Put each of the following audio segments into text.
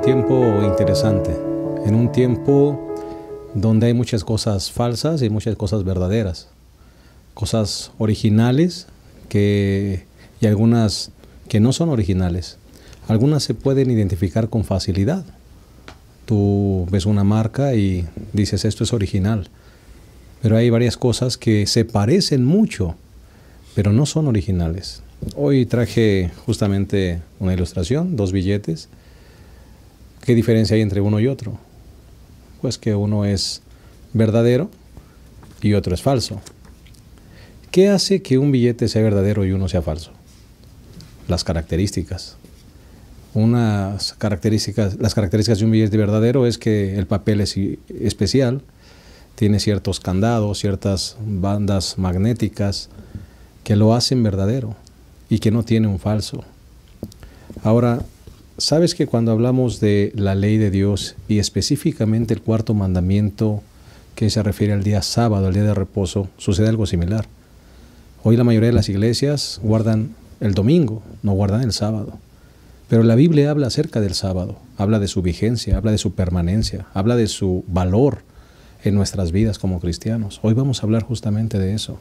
tiempo interesante, en un tiempo donde hay muchas cosas falsas y muchas cosas verdaderas, cosas originales y algunas que no son originales. Algunas se pueden identificar con facilidad. Tú ves una marca y dices esto es original, pero hay varias cosas que se parecen mucho, pero no son originales. Hoy traje justamente una ilustración, 2 billetes. ¿Qué diferencia hay entre uno y otro? Pues que uno es verdadero y otro es falso. ¿Qué hace que un billete sea verdadero y uno sea falso? Las características. Las características de un billete verdadero es que el papel es especial, tiene ciertos candados, ciertas bandas magnéticas que lo hacen verdadero y que no tiene un falso. Ahora, ¿sabes que cuando hablamos de la ley de Dios y específicamente el 4º mandamiento que se refiere al día sábado, al día de reposo, sucede algo similar? Hoy la mayoría de las iglesias guardan el domingo, no guardan el sábado. Pero la Biblia habla acerca del sábado, habla de su vigencia, habla de su permanencia, habla de su valor en nuestras vidas como cristianos. Hoy vamos a hablar justamente de eso,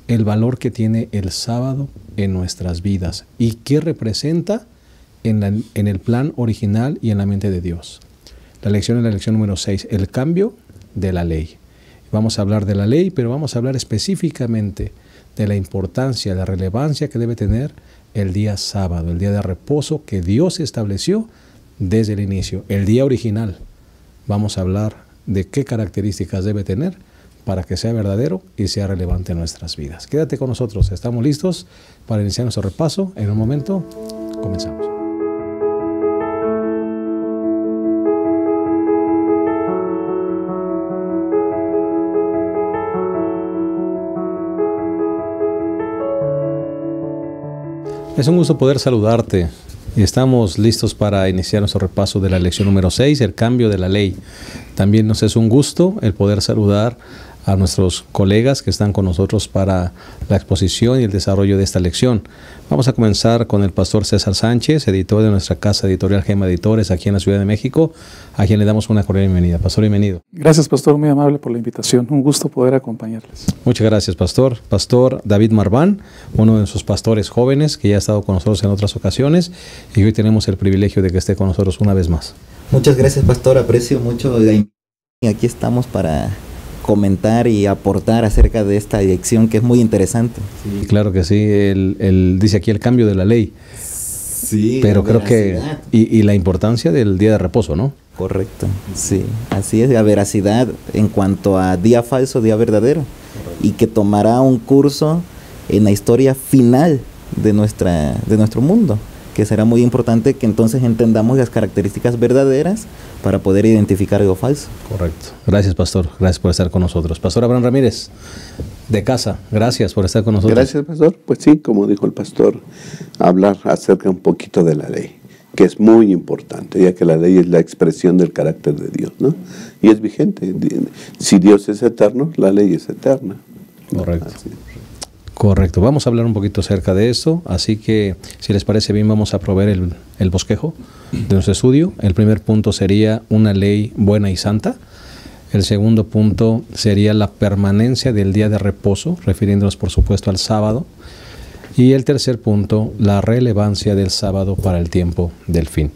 el valor que tiene el sábado en nuestras vidas y qué representa en el plan original y en la mente de Dios. La lección es la lección número 6, el cambio de la ley. Vamos a hablar de la ley, pero vamos a hablar específicamente de la importancia, la relevancia que debe tener el día sábado, el día de reposo que Dios estableció desde el inicio, el día original. Vamos a hablar de qué características debe tener para que sea verdadero y sea relevante en nuestras vidas. Quédate con nosotros, estamos listos para iniciar nuestro repaso. En un momento, comenzamos. Es un gusto poder saludarte y estamos listos para iniciar nuestro repaso de la lección número 6, el cambio de la ley. También nos es un gusto el poder saludar a nuestros colegas que están con nosotros para la exposición y el desarrollo de esta lección. Vamos a comenzar con el pastor César Sánchez, editor de nuestra casa editorial Gema Editores aquí en la Ciudad de México, a quien le damos una cordial bienvenida. Pastor, bienvenido. Gracias, pastor, muy amable por la invitación. Un gusto poder acompañarles. Muchas gracias, pastor. Pastor David Marván, uno de sus pastores jóvenes que ya ha estado con nosotros en otras ocasiones y hoy tenemos el privilegio de que esté con nosotros una vez más. Muchas gracias, pastor. Aprecio mucho la invitación y aquí estamos para comentar y aportar acerca de esta lección que es muy interesante. Sí, claro que sí. Él dice aquí el cambio de la ley. Sí, pero creo que y la importancia del día de reposo, ¿no? Correcto, sí, así es, la veracidad en cuanto a día falso, día verdadero. Correcto. Y que tomará un curso en la historia final de nuestro mundo, que será muy importante que entonces entendamos las características verdaderas para poder identificar algo falso. Correcto. Gracias, pastor. Gracias por estar con nosotros. Pastor Abraham Ramírez, de casa, gracias por estar con nosotros. Gracias, pastor. Pues sí, como dijo el pastor, hablar acerca un poquito de la ley, que es muy importante, ya que la ley es la expresión del carácter de Dios, ¿no? Y es vigente. Si Dios es eterno, la ley es eterna. Correcto. Correcto, vamos a hablar un poquito acerca de esto, así que si les parece bien vamos a proveer el bosquejo de nuestro estudio. El primer punto sería una ley buena y santa. El segundo punto sería la permanencia del día de reposo, refiriéndonos por supuesto al sábado. Y el tercer punto, la relevancia del sábado para el tiempo del fin.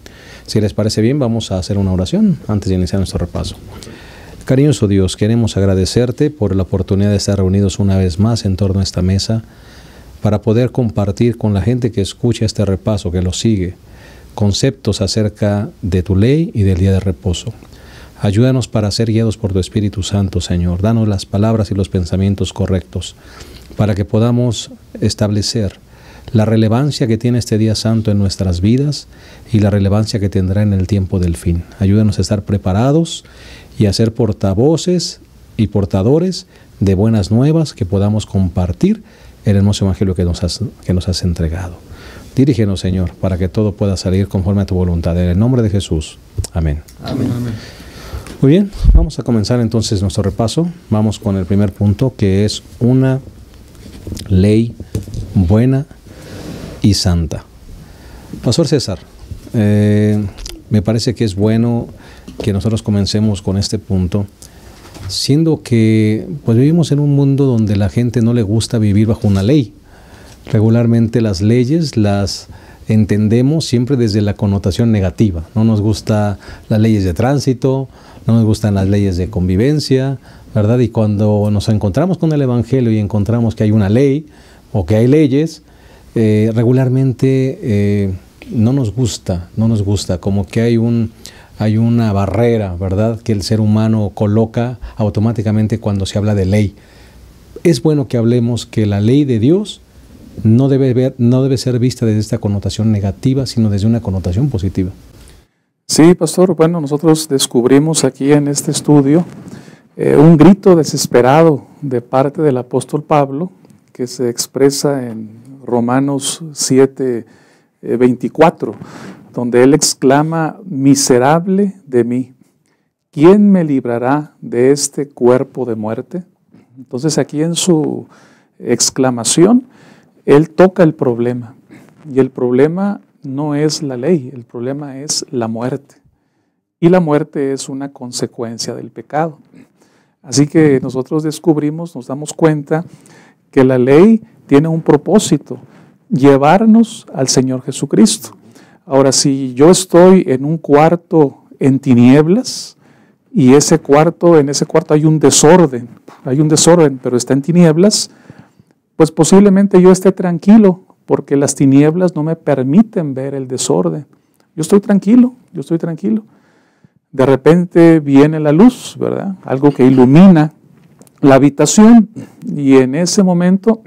Si les parece bien vamos a hacer una oración antes de iniciar nuestro repaso. Cariñoso Dios, queremos agradecerte por la oportunidad de estar reunidos una vez más en torno a esta mesa para poder compartir con la gente que escucha este repaso, que lo sigue, conceptos acerca de tu ley y del día de reposo. Ayúdanos para ser guiados por tu Espíritu Santo, Señor. Danos las palabras y los pensamientos correctos para que podamos establecer la relevancia que tiene este día santo en nuestras vidas y la relevancia que tendrá en el tiempo del fin. Ayúdanos a estar preparados y a ser portavoces y portadores de buenas nuevas que podamos compartir el hermoso evangelio que nos has entregado. Dirígenos, Señor, para que todo pueda salir conforme a tu voluntad. En el nombre de Jesús. Amén. Amén. Amén. Muy bien, vamos a comenzar entonces nuestro repaso. Vamos con el primer punto, que es una ley buena y santa. Pastor César, me parece que es bueno que nosotros comencemos con este punto, siendo que pues vivimos en un mundo donde la gente no le gusta vivir bajo una ley. Regularmente las leyes las entendemos siempre desde la connotación negativa. No nos gustan las leyes de tránsito, no nos gustan las leyes de convivencia, ¿verdad? Y cuando nos encontramos con el Evangelio y encontramos que hay una ley o que hay leyes, regularmente no nos gusta, como que hay una barrera, ¿verdad?, que el ser humano coloca automáticamente cuando se habla de ley. Es bueno que hablemos que la ley de Dios no debe ser vista desde esta connotación negativa, sino desde una connotación positiva. Sí, pastor. Bueno, nosotros descubrimos aquí en este estudio un grito desesperado de parte del apóstol Pablo, que se expresa en Romanos 7, 24, donde él exclama: miserable de mí, ¿quién me librará de este cuerpo de muerte? Entonces aquí en su exclamación, él toca el problema, y el problema no es la ley, el problema es la muerte, y la muerte es una consecuencia del pecado. Así que nosotros descubrimos, nos damos cuenta que la ley tiene un propósito: llevarnos al Señor Jesucristo. Ahora, si yo estoy en un cuarto en tinieblas y en ese cuarto hay un desorden, pero está en tinieblas, pues posiblemente yo esté tranquilo, porque las tinieblas no me permiten ver el desorden. Yo estoy tranquilo. De repente viene la luz, ¿verdad? Algo que ilumina la habitación, y en ese momento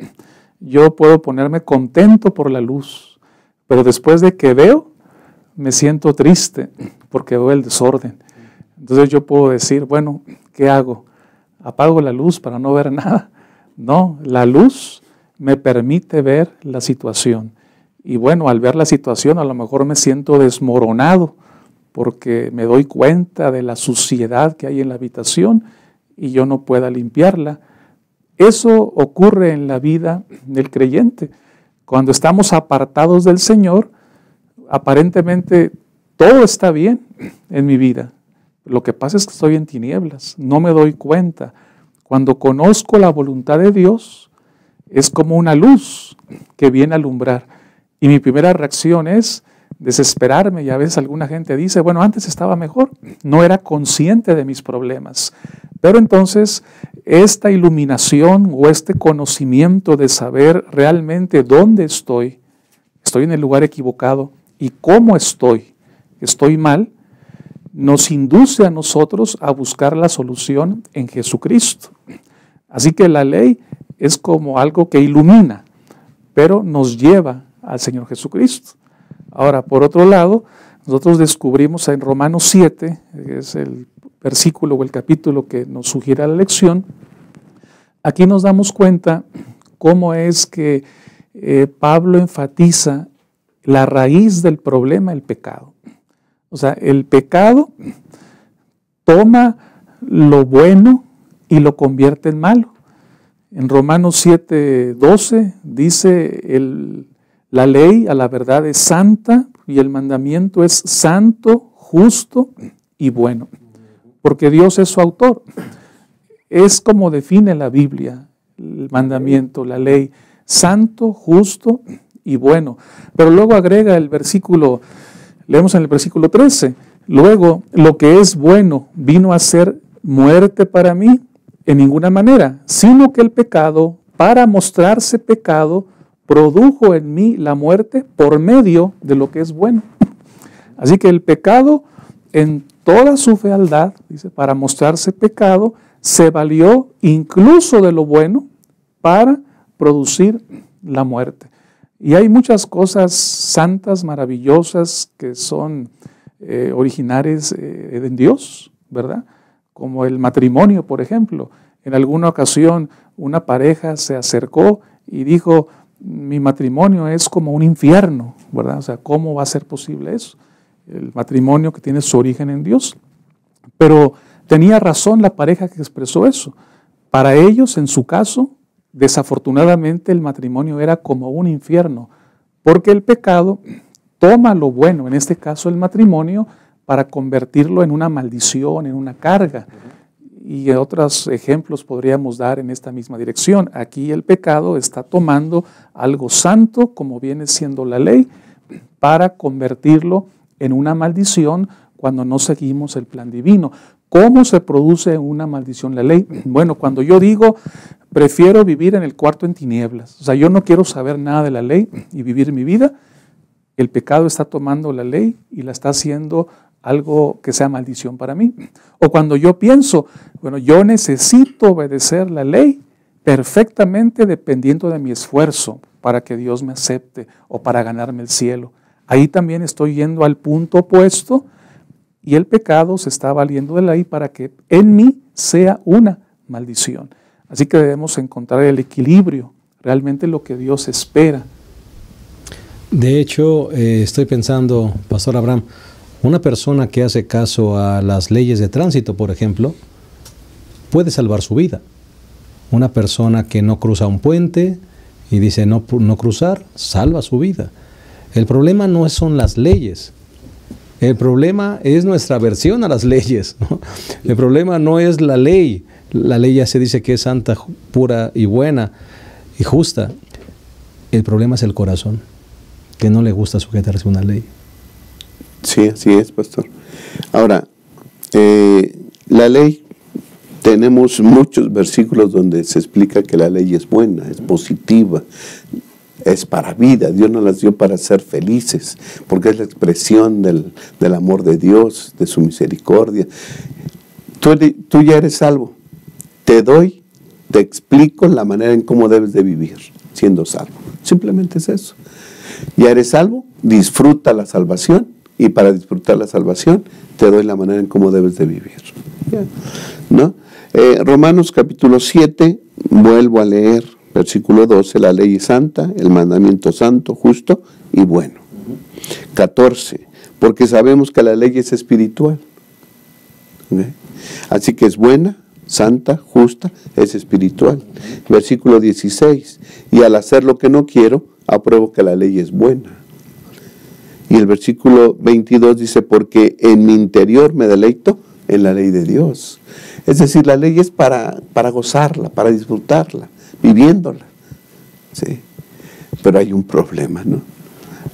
yo puedo ponerme contento por la luz, pero después de que veo, me siento triste porque veo el desorden. Entonces yo puedo decir, bueno, ¿qué hago? ¿Apago la luz para no ver nada? No, la luz me permite ver la situación. Y bueno, al ver la situación a lo mejor me siento desmoronado porque me doy cuenta de la suciedad que hay en la habitación y yo no pueda limpiarla. Eso ocurre en la vida del creyente. Cuando estamos apartados del Señor, aparentemente todo está bien en mi vida. Lo que pasa es que estoy en tinieblas, no me doy cuenta. Cuando conozco la voluntad de Dios, es como una luz que viene a alumbrar. Y mi primera reacción es desesperarme, y a veces alguna gente dice, bueno, antes estaba mejor, no era consciente de mis problemas. Pero entonces esta iluminación o este conocimiento de saber realmente dónde estoy en el lugar equivocado, y cómo estoy mal, nos induce a nosotros a buscar la solución en Jesucristo. Así que la ley es como algo que ilumina, pero nos lleva al Señor Jesucristo. Ahora, por otro lado, nosotros descubrimos en Romanos 7, que es el versículo o el capítulo que nos sugiere la lección, aquí nos damos cuenta cómo es que Pablo enfatiza la raíz del problema, el pecado. O sea, el pecado toma lo bueno y lo convierte en malo. En Romanos 7:12 dice, la ley a la verdad es santa y el mandamiento es santo, justo y bueno, porque Dios es su autor. Es como define la Biblia, el mandamiento, la ley: santo, justo y bueno. Pero luego agrega el versículo, leemos en el versículo 13, luego, lo que es bueno vino a ser muerte para mí en ninguna manera, sino que el pecado, para mostrarse pecado, produjo en mí la muerte por medio de lo que es bueno. Así que el pecado, en toda su fealdad, dice, para mostrarse pecado, se valió incluso de lo bueno para producir la muerte. Y hay muchas cosas santas, maravillosas, que son originarias en Dios, ¿verdad? Como el matrimonio, por ejemplo. En alguna ocasión una pareja se acercó y dijo, mi matrimonio es como un infierno, ¿verdad? O sea, ¿cómo va a ser posible eso? El matrimonio que tiene su origen en Dios. Pero tenía razón la pareja que expresó eso. Para ellos, en su caso, desafortunadamente el matrimonio era como un infierno, porque el pecado toma lo bueno, en este caso el matrimonio, para convertirlo en una maldición, en una carga. Y otros ejemplos podríamos dar en esta misma dirección. Aquí el pecado está tomando algo santo, como viene siendo la ley, para convertirlo en una maldición cuando no seguimos el plan divino. ¿Cómo se produce una maldición la ley? Bueno, cuando yo digo, prefiero vivir en el cuarto en tinieblas, o sea, yo no quiero saber nada de la ley y vivir mi vida, el pecado está tomando la ley y la está haciendo algo que sea maldición para mí. O cuando yo pienso, bueno, yo necesito obedecer la ley perfectamente dependiendo de mi esfuerzo para que Dios me acepte o para ganarme el cielo. Ahí también estoy yendo al punto opuesto y el pecado se está valiendo de la ley para que en mí sea una maldición. Así que debemos encontrar el equilibrio, realmente lo que Dios espera. De hecho, estoy pensando, Pastor Abraham, una persona que hace caso a las leyes de tránsito, por ejemplo, puede salvar su vida. Una persona que no cruza un puente y dice no cruzar, salva su vida. El problema no son las leyes. El problema es nuestra aversión a las leyes, ¿no? El problema no es la ley. La ley ya se dice que es santa, pura y buena y justa. El problema es el corazón, que no le gusta sujetarse a una ley. Sí, así es, pastor. Ahora, la ley, tenemos muchos versículos donde se explica que la ley es buena, es positiva, es para vida. Dios nos las dio para ser felices, porque es la expresión del amor de Dios, de su misericordia. Tú ya eres salvo. Te explico la manera en cómo debes de vivir siendo salvo. Simplemente es eso. Ya eres salvo, disfruta la salvación. Y para disfrutar la salvación, te doy la manera en cómo debes de vivir. ¿No? Romanos capítulo 7, vuelvo a leer, versículo 12, la ley es santa, el mandamiento santo, justo y bueno. 14, porque sabemos que la ley es espiritual. ¿Okay? Así que es buena, santa, justa, es espiritual. Versículo 16, y al hacer lo que no quiero, apruebo que la ley es buena. Y el versículo 22 dice, porque en mi interior me deleito en la ley de Dios. Es decir, la ley es para gozarla, para disfrutarla, viviéndola. ¿Sí? Pero hay un problema, ¿no?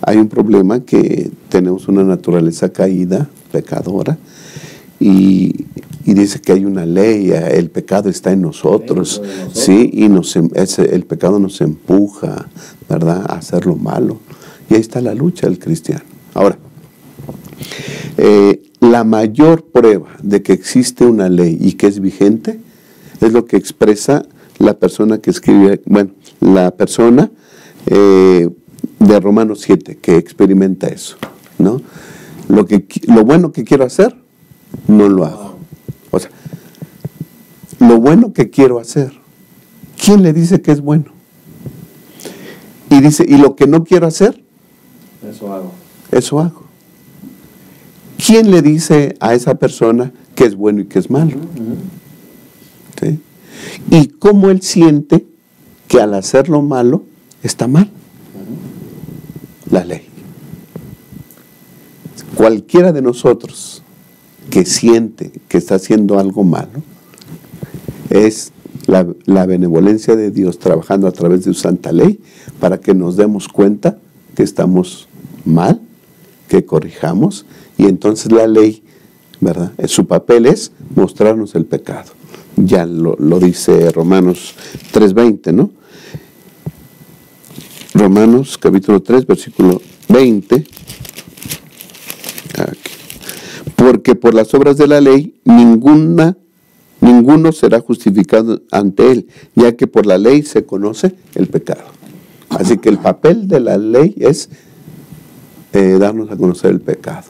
Hay un problema que tenemos una naturaleza caída, pecadora, y dice que hay una ley, el pecado está en nosotros, ¿sí? Y el pecado nos empuja, ¿verdad?, a hacer lo malo. Y ahí está la lucha del cristiano. Ahora, la mayor prueba de que existe una ley y que es vigente es lo que expresa la persona que escribe, la persona de Romanos 7 que experimenta eso, ¿no? Lo bueno que quiero hacer, no lo hago. O sea, lo bueno que quiero hacer, ¿quién le dice que es bueno? Y dice, y lo que no quiero hacer, eso hago. ¿Quién le dice a esa persona que es bueno y que es malo? ¿Sí? Y cómo él siente que al hacer lo malo está mal. La ley. Cualquiera de nosotros que siente que está haciendo algo malo, es la benevolencia de Dios trabajando a través de su santa ley para que nos demos cuenta que estamos mal, que corrijamos, y entonces la ley, ¿verdad?, su papel es mostrarnos el pecado. Ya lo dice Romanos 3:20, ¿no? Romanos capítulo 3, versículo 20. Aquí. Porque por las obras de la ley ninguno será justificado ante él, ya que por la ley se conoce el pecado. Así que el papel de la ley es darnos a conocer el pecado.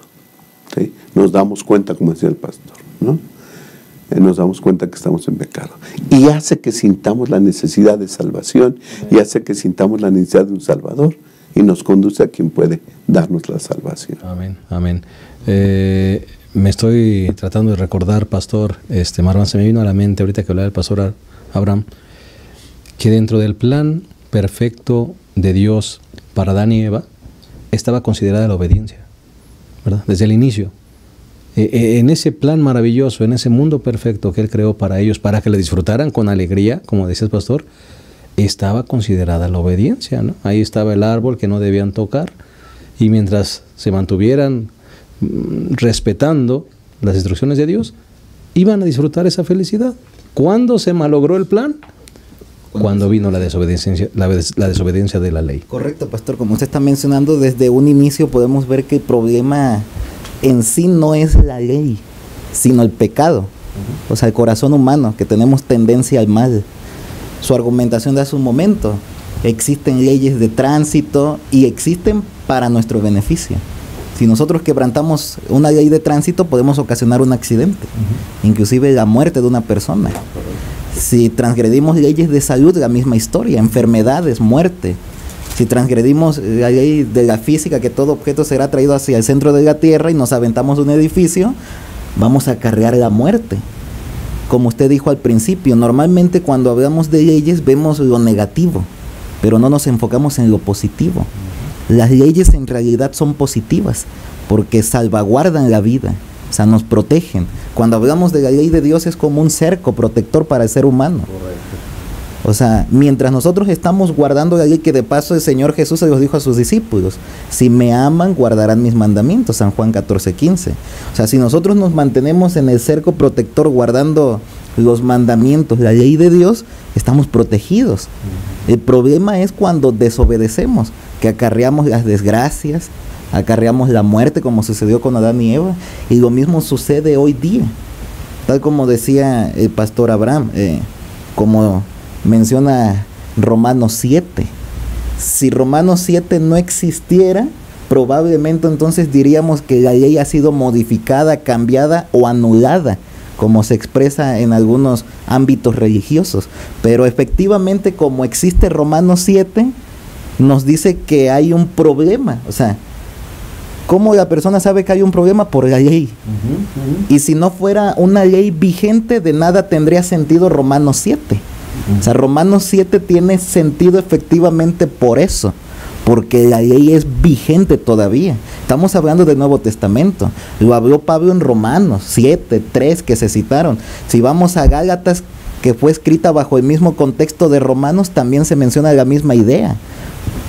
¿Sí? Nos damos cuenta, como decía el pastor, ¿no? Nos damos cuenta que estamos en pecado. Y hace que sintamos la necesidad de salvación, y hace que sintamos la necesidad de un Salvador, y nos conduce a quien puede darnos la salvación. Amén, amén. Me estoy tratando de recordar, pastor, Marwan, se me vino a la mente ahorita que hablaba del pastor Abraham, que dentro del plan perfecto de Dios para Adán y Eva estaba considerada la obediencia, ¿verdad? Desde el inicio. en ese plan maravilloso, en ese mundo perfecto que Él creó para ellos, para que le disfrutaran con alegría, como decías, pastor, estaba considerada la obediencia, ¿no? Ahí estaba el árbol que no debían tocar, y mientras se mantuvieran respetando las instrucciones de Dios, iban a disfrutar esa felicidad. ¿Cuándo se malogró el plan? Cuando vino la desobediencia, la desobediencia de la ley. Correcto, pastor. Como usted está mencionando, desde un inicio podemos ver que el problema en sí no es la ley, sino el pecado. O sea, el corazón humano, que tenemos tendencia al mal. Su argumentación de hace un momento: existen leyes de tránsito y existen para nuestro beneficio. Si nosotros quebrantamos una ley de tránsito, podemos ocasionar un accidente, inclusive la muerte de una persona. Si transgredimos leyes de salud, la misma historia: enfermedades, muerte. Si transgredimos la ley de la física, que todo objeto será traído hacia el centro de la tierra, y nos aventamos de un edificio, vamos a acarrear la muerte. Como usted dijo al principio, normalmente cuando hablamos de leyes vemos lo negativo, pero no nos enfocamos en lo positivo. Las leyes en realidad son positivas porque salvaguardan la vida, o sea, nos protegen. Cuando hablamos de la ley de Dios es como un cerco protector para el ser humano. Correcto. O sea, mientras nosotros estamos guardando la ley, que de paso el Señor Jesús se los dijo a sus discípulos: si me aman, guardarán mis mandamientos, San Juan 14:15. O sea, si nosotros nos mantenemos en el cerco protector guardando los mandamientos, la ley de Dios, estamos protegidos. El problema es cuando desobedecemos, que acarreamos las desgracias, acarreamos la muerte, como sucedió con Adán y Eva, y lo mismo sucede hoy día. Tal como decía el pastor Abraham, como menciona Romanos 7. Si Romanos 7 no existiera, probablemente entonces diríamos que la ley ha sido modificada, cambiada o anulada, como se expresa en algunos ámbitos religiosos. Pero efectivamente, como existe Romanos 7, nos dice que hay un problema. O sea, ¿cómo la persona sabe que hay un problema? Por la ley. Y si no fuera una ley vigente, de nada tendría sentido Romanos 7. O sea, Romanos 7 tiene sentido efectivamente por eso, porque la ley es vigente todavía. Estamos hablando del Nuevo Testamento. Lo habló Pablo en Romanos 7, 3, que se citaron. Si vamos a Gálatas, que fue escrita bajo el mismo contexto de Romanos, también se menciona la misma idea.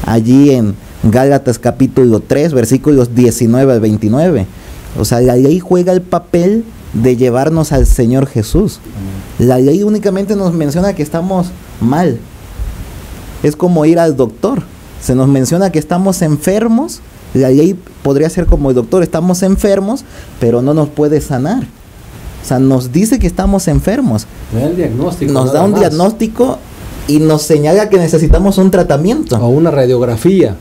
Allí en Gálatas capítulo 3, versículos 19 al 29. O sea, la ley juega el papel de llevarnos al Señor Jesús. La ley únicamente nos menciona que estamos mal. Es como ir al doctor. Se nos menciona que estamos enfermos. La ley podría ser como el doctor: estamos enfermos, pero no nos puede sanar. O sea, nos dice que estamos enfermos. Nos da un diagnóstico y nos señala que necesitamos un tratamiento. O una radiografía.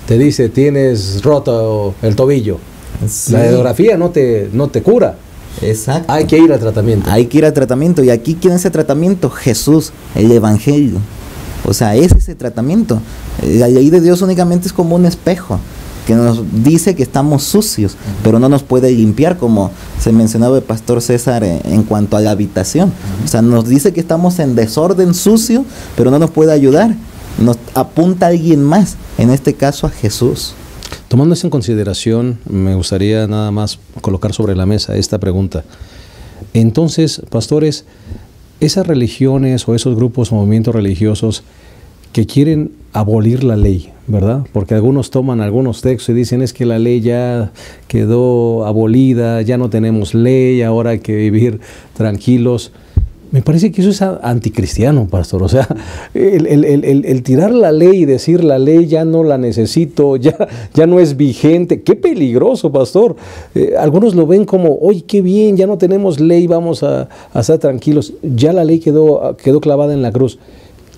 Te dice: tienes roto el tobillo. Sí. La radiografía no te cura. Exacto. Hay que ir al tratamiento. Hay que ir al tratamiento. ¿Y aquí quién es ese tratamiento? Jesús, el Evangelio. O sea, es ese tratamiento. La ley de Dios únicamente es como un espejo que nos dice que estamos sucios, pero no nos puede limpiar, como se mencionaba el pastor César en cuanto a la habitación. O sea, nos dice que estamos en desorden, sucio, pero no nos puede ayudar. Nos apunta a alguien más, en este caso a Jesús. Tomando eso en consideración, me gustaría nada más colocar sobre la mesa esta pregunta. Entonces, pastores, esas religiones o esos grupos o movimientos religiosos que quieren abolir la ley, ¿verdad? Porque algunos toman algunos textos y dicen: es que la ley ya quedó abolida, ya no tenemos ley, ahora hay que vivir tranquilos. Me parece que eso es anticristiano, pastor. O sea, el tirar la ley y decir: la ley ya no la necesito, ya no es vigente. ¡Qué peligroso, pastor! Algunos lo ven como: oye, qué bien, ya no tenemos ley, vamos a estar tranquilos. Ya la ley quedó clavada en la cruz.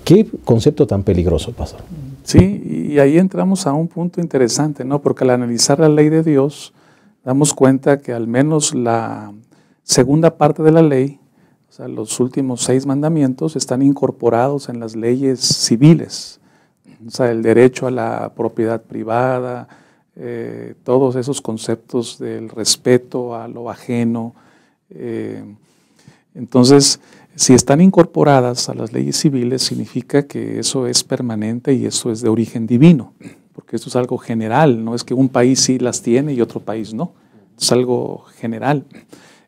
¡Qué concepto tan peligroso, pastor! Sí, y ahí entramos a un punto interesante, ¿no? Porque al analizar la ley de Dios, damos cuenta que al menos la segunda parte de la ley, o sea, los últimos 6 mandamientos, están incorporados en las leyes civiles. O sea, el derecho a la propiedad privada, todos esos conceptos del respeto a lo ajeno. Entonces, si están incorporadas a las leyes civiles, significa que eso es permanente y eso es de origen divino, porque esto es algo general, no es que un país sí las tiene y otro país no. es algo general.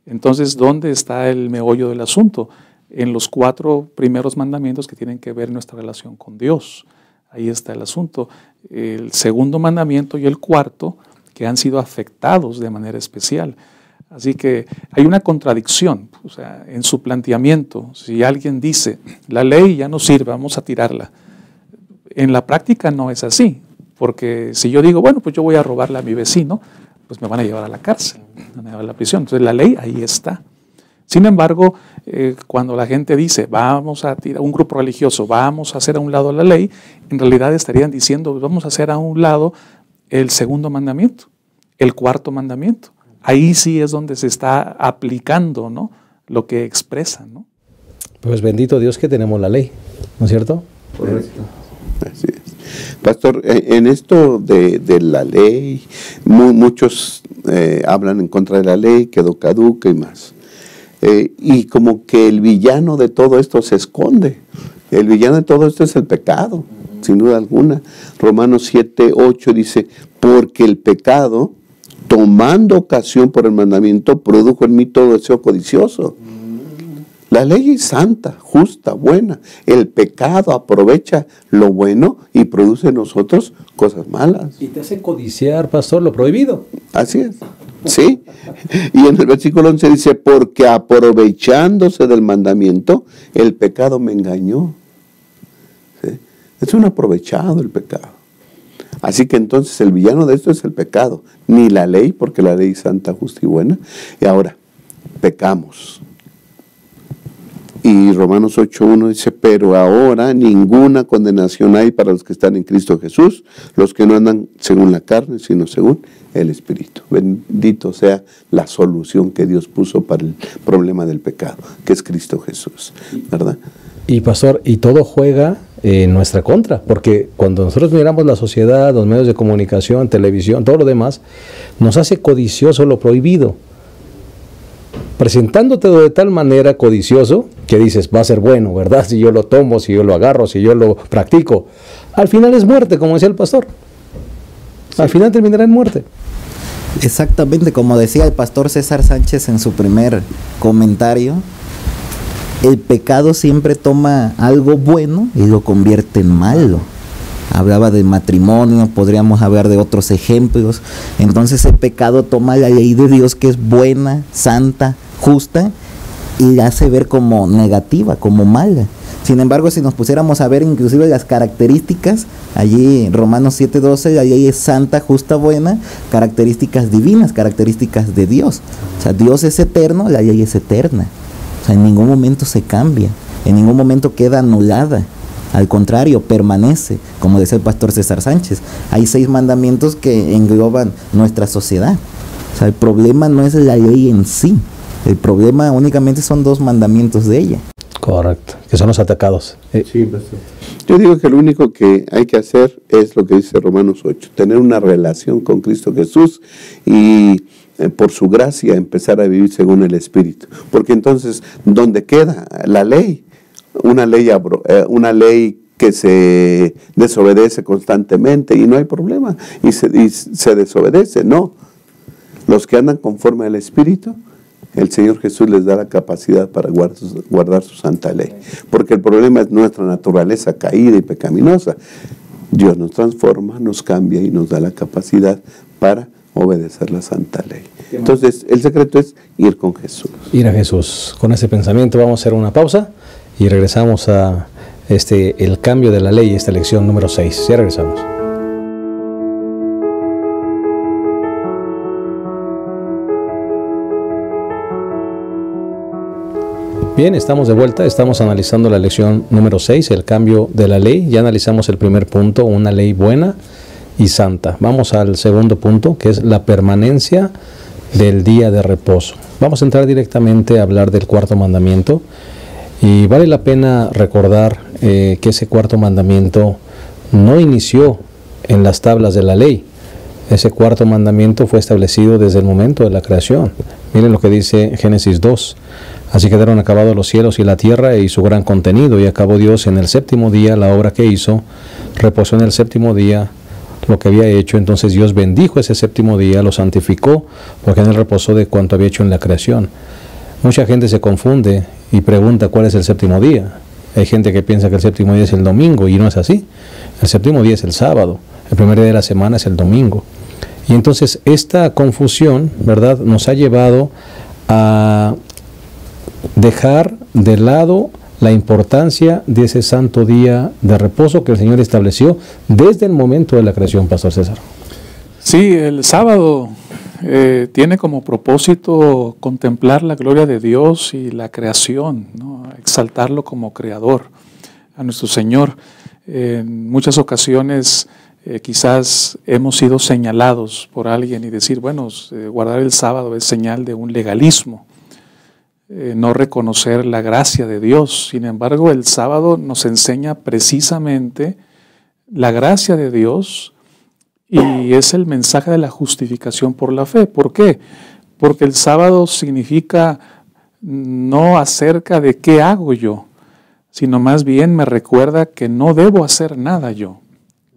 Entonces, ¿dónde está el meollo del asunto? En los 4 primeros mandamientos que tienen que ver nuestra relación con Dios. Ahí está el asunto. El segundo mandamiento y el cuarto, que han sido afectados de manera especial. Así que hay una contradicción, o sea, en su planteamiento. Si alguien dice, la ley ya no sirve, vamos a tirarla. En la práctica no es así, porque si yo digo, bueno, pues yo voy a robarle a mi vecino, pues me van a llevar a la cárcel, me van a llevar a la prisión. Entonces la ley ahí está. Sin embargo, cuando la gente dice, vamos a tirar, un grupo religioso, vamos a hacer a un lado la ley, en realidad estarían diciendo, vamos a hacer a un lado el segundo mandamiento, el cuarto mandamiento. Ahí sí es donde se está aplicando, ¿no?, lo que expresa, ¿no? Pues bendito Dios que tenemos la ley, ¿no es cierto? Correcto. Así es. Pastor, en esto de la ley, muchos hablan en contra de la ley, quedó caduca y más. Y como que el villano de todo esto se esconde. El villano de todo esto es el pecado, sin duda alguna. Romanos 7:8 dice, porque el pecado, tomando ocasión por el mandamiento, produjo en mí todo deseo codicioso. La ley es santa, justa, buena. El pecado aprovecha lo bueno y produce en nosotros cosas malas. Y te hace codiciar, pastor, lo prohibido. Así es. Sí. Y en el versículo 11 dice, porque aprovechándose del mandamiento, el pecado me engañó. ¿Sí? Es un aprovechado el pecado. Así que entonces el villano de esto es el pecado, ni la ley, porque la ley es santa, justa y buena. Y ahora, pecamos. Y Romanos 8:1 dice, pero ahora ninguna condenación hay para los que están en Cristo Jesús, los que no andan según la carne, sino según el Espíritu. Bendito sea la solución que Dios puso para el problema del pecado, que es Cristo Jesús, ¿verdad? Y pastor, y todo juega en nuestra contra, porque cuando nosotros miramos la sociedad, los medios de comunicación, televisión, todo lo demás, nos hace codicioso lo prohibido, presentándote de tal manera codicioso que dices, va a ser bueno, ¿verdad? Si yo lo tomo, si yo lo agarro, si yo lo practico. Al final es muerte, como decía el pastor. Al final terminará en muerte. Exactamente, como decía el pastor César Sánchez en su primer comentario, el pecado siempre toma algo bueno y lo convierte en malo. Hablaba de matrimonio, podríamos hablar de otros ejemplos. Entonces el pecado toma la ley de Dios, que es buena, santa, justa, y la hace ver como negativa, como mala. Sin embargo, si nos pusiéramos a ver inclusive las características, allí Romanos 7:12, la ley es santa, justa, buena, características divinas, características de Dios. O sea, Dios es eterno, la ley es eterna. O sea, en ningún momento se cambia, en ningún momento queda anulada. Al contrario, permanece, como decía el pastor César Sánchez. Hay 6 mandamientos que engloban nuestra sociedad. O sea, el problema no es la ley en sí, el problema únicamente son 2 mandamientos de ella. Correcto, que son los atacados. Sí, pastor. Yo digo que lo único que hay que hacer es lo que dice Romanos 8, tener una relación con Cristo Jesús y por su gracia empezar a vivir según el Espíritu. Porque entonces, ¿dónde queda la ley? Una ley que se desobedece constantemente y no hay problema, y se desobedece, no. Los que andan conforme al Espíritu, el Señor Jesús les da la capacidad para guardar su santa ley, porque el problema es nuestra naturaleza caída y pecaminosa. Dios nos transforma, nos cambia y nos da la capacidad para obedecer la santa ley. Entonces, el secreto es ir con Jesús. Ir a Jesús. Con ese pensamiento vamos a hacer una pausa y regresamos a el cambio de la ley, esta lección número 6. Ya regresamos. Bien, estamos de vuelta, estamos analizando la lección número 6, el cambio de la ley. Ya analizamos el primer punto, una ley buena y santa. Vamos al segundo punto, que es la permanencia del día de reposo. Vamos a entrar directamente a hablar del cuarto mandamiento. Y vale la pena recordar que ese cuarto mandamiento no inició en las tablas de la ley. Ese cuarto mandamiento fue establecido desde el momento de la creación. Miren lo que dice Génesis 2. Así quedaron acabados los cielos y la tierra y su gran contenido, y acabó Dios en el séptimo día la obra que hizo, reposó en el séptimo día lo que había hecho. Entonces Dios bendijo ese séptimo día, lo santificó, porque en él reposó de cuanto había hecho en la creación. Mucha gente se confunde y pregunta cuál es el séptimo día. Hay gente que piensa que el séptimo día es el domingo, y no es así. El séptimo día es el sábado, el primer día de la semana es el domingo. Y entonces esta confusión, ¿verdad?, nos ha llevado a dejar de lado la importancia de ese santo día de reposo que el Señor estableció desde el momento de la creación, Pastor César. Sí, el sábado tiene como propósito contemplar la gloria de Dios y la creación, ¿no? Exaltarlo como creador, a nuestro Señor. En muchas ocasiones quizás hemos sido señalados por alguien y decir, bueno, guardar el sábado es señal de un legalismo, no reconocer la gracia de Dios. Sin embargo, el sábado nos enseña precisamente la gracia de Dios y es el mensaje de la justificación por la fe. ¿Por qué? Porque el sábado significa no acerca de qué hago yo, sino más bien me recuerda que no debo hacer nada yo,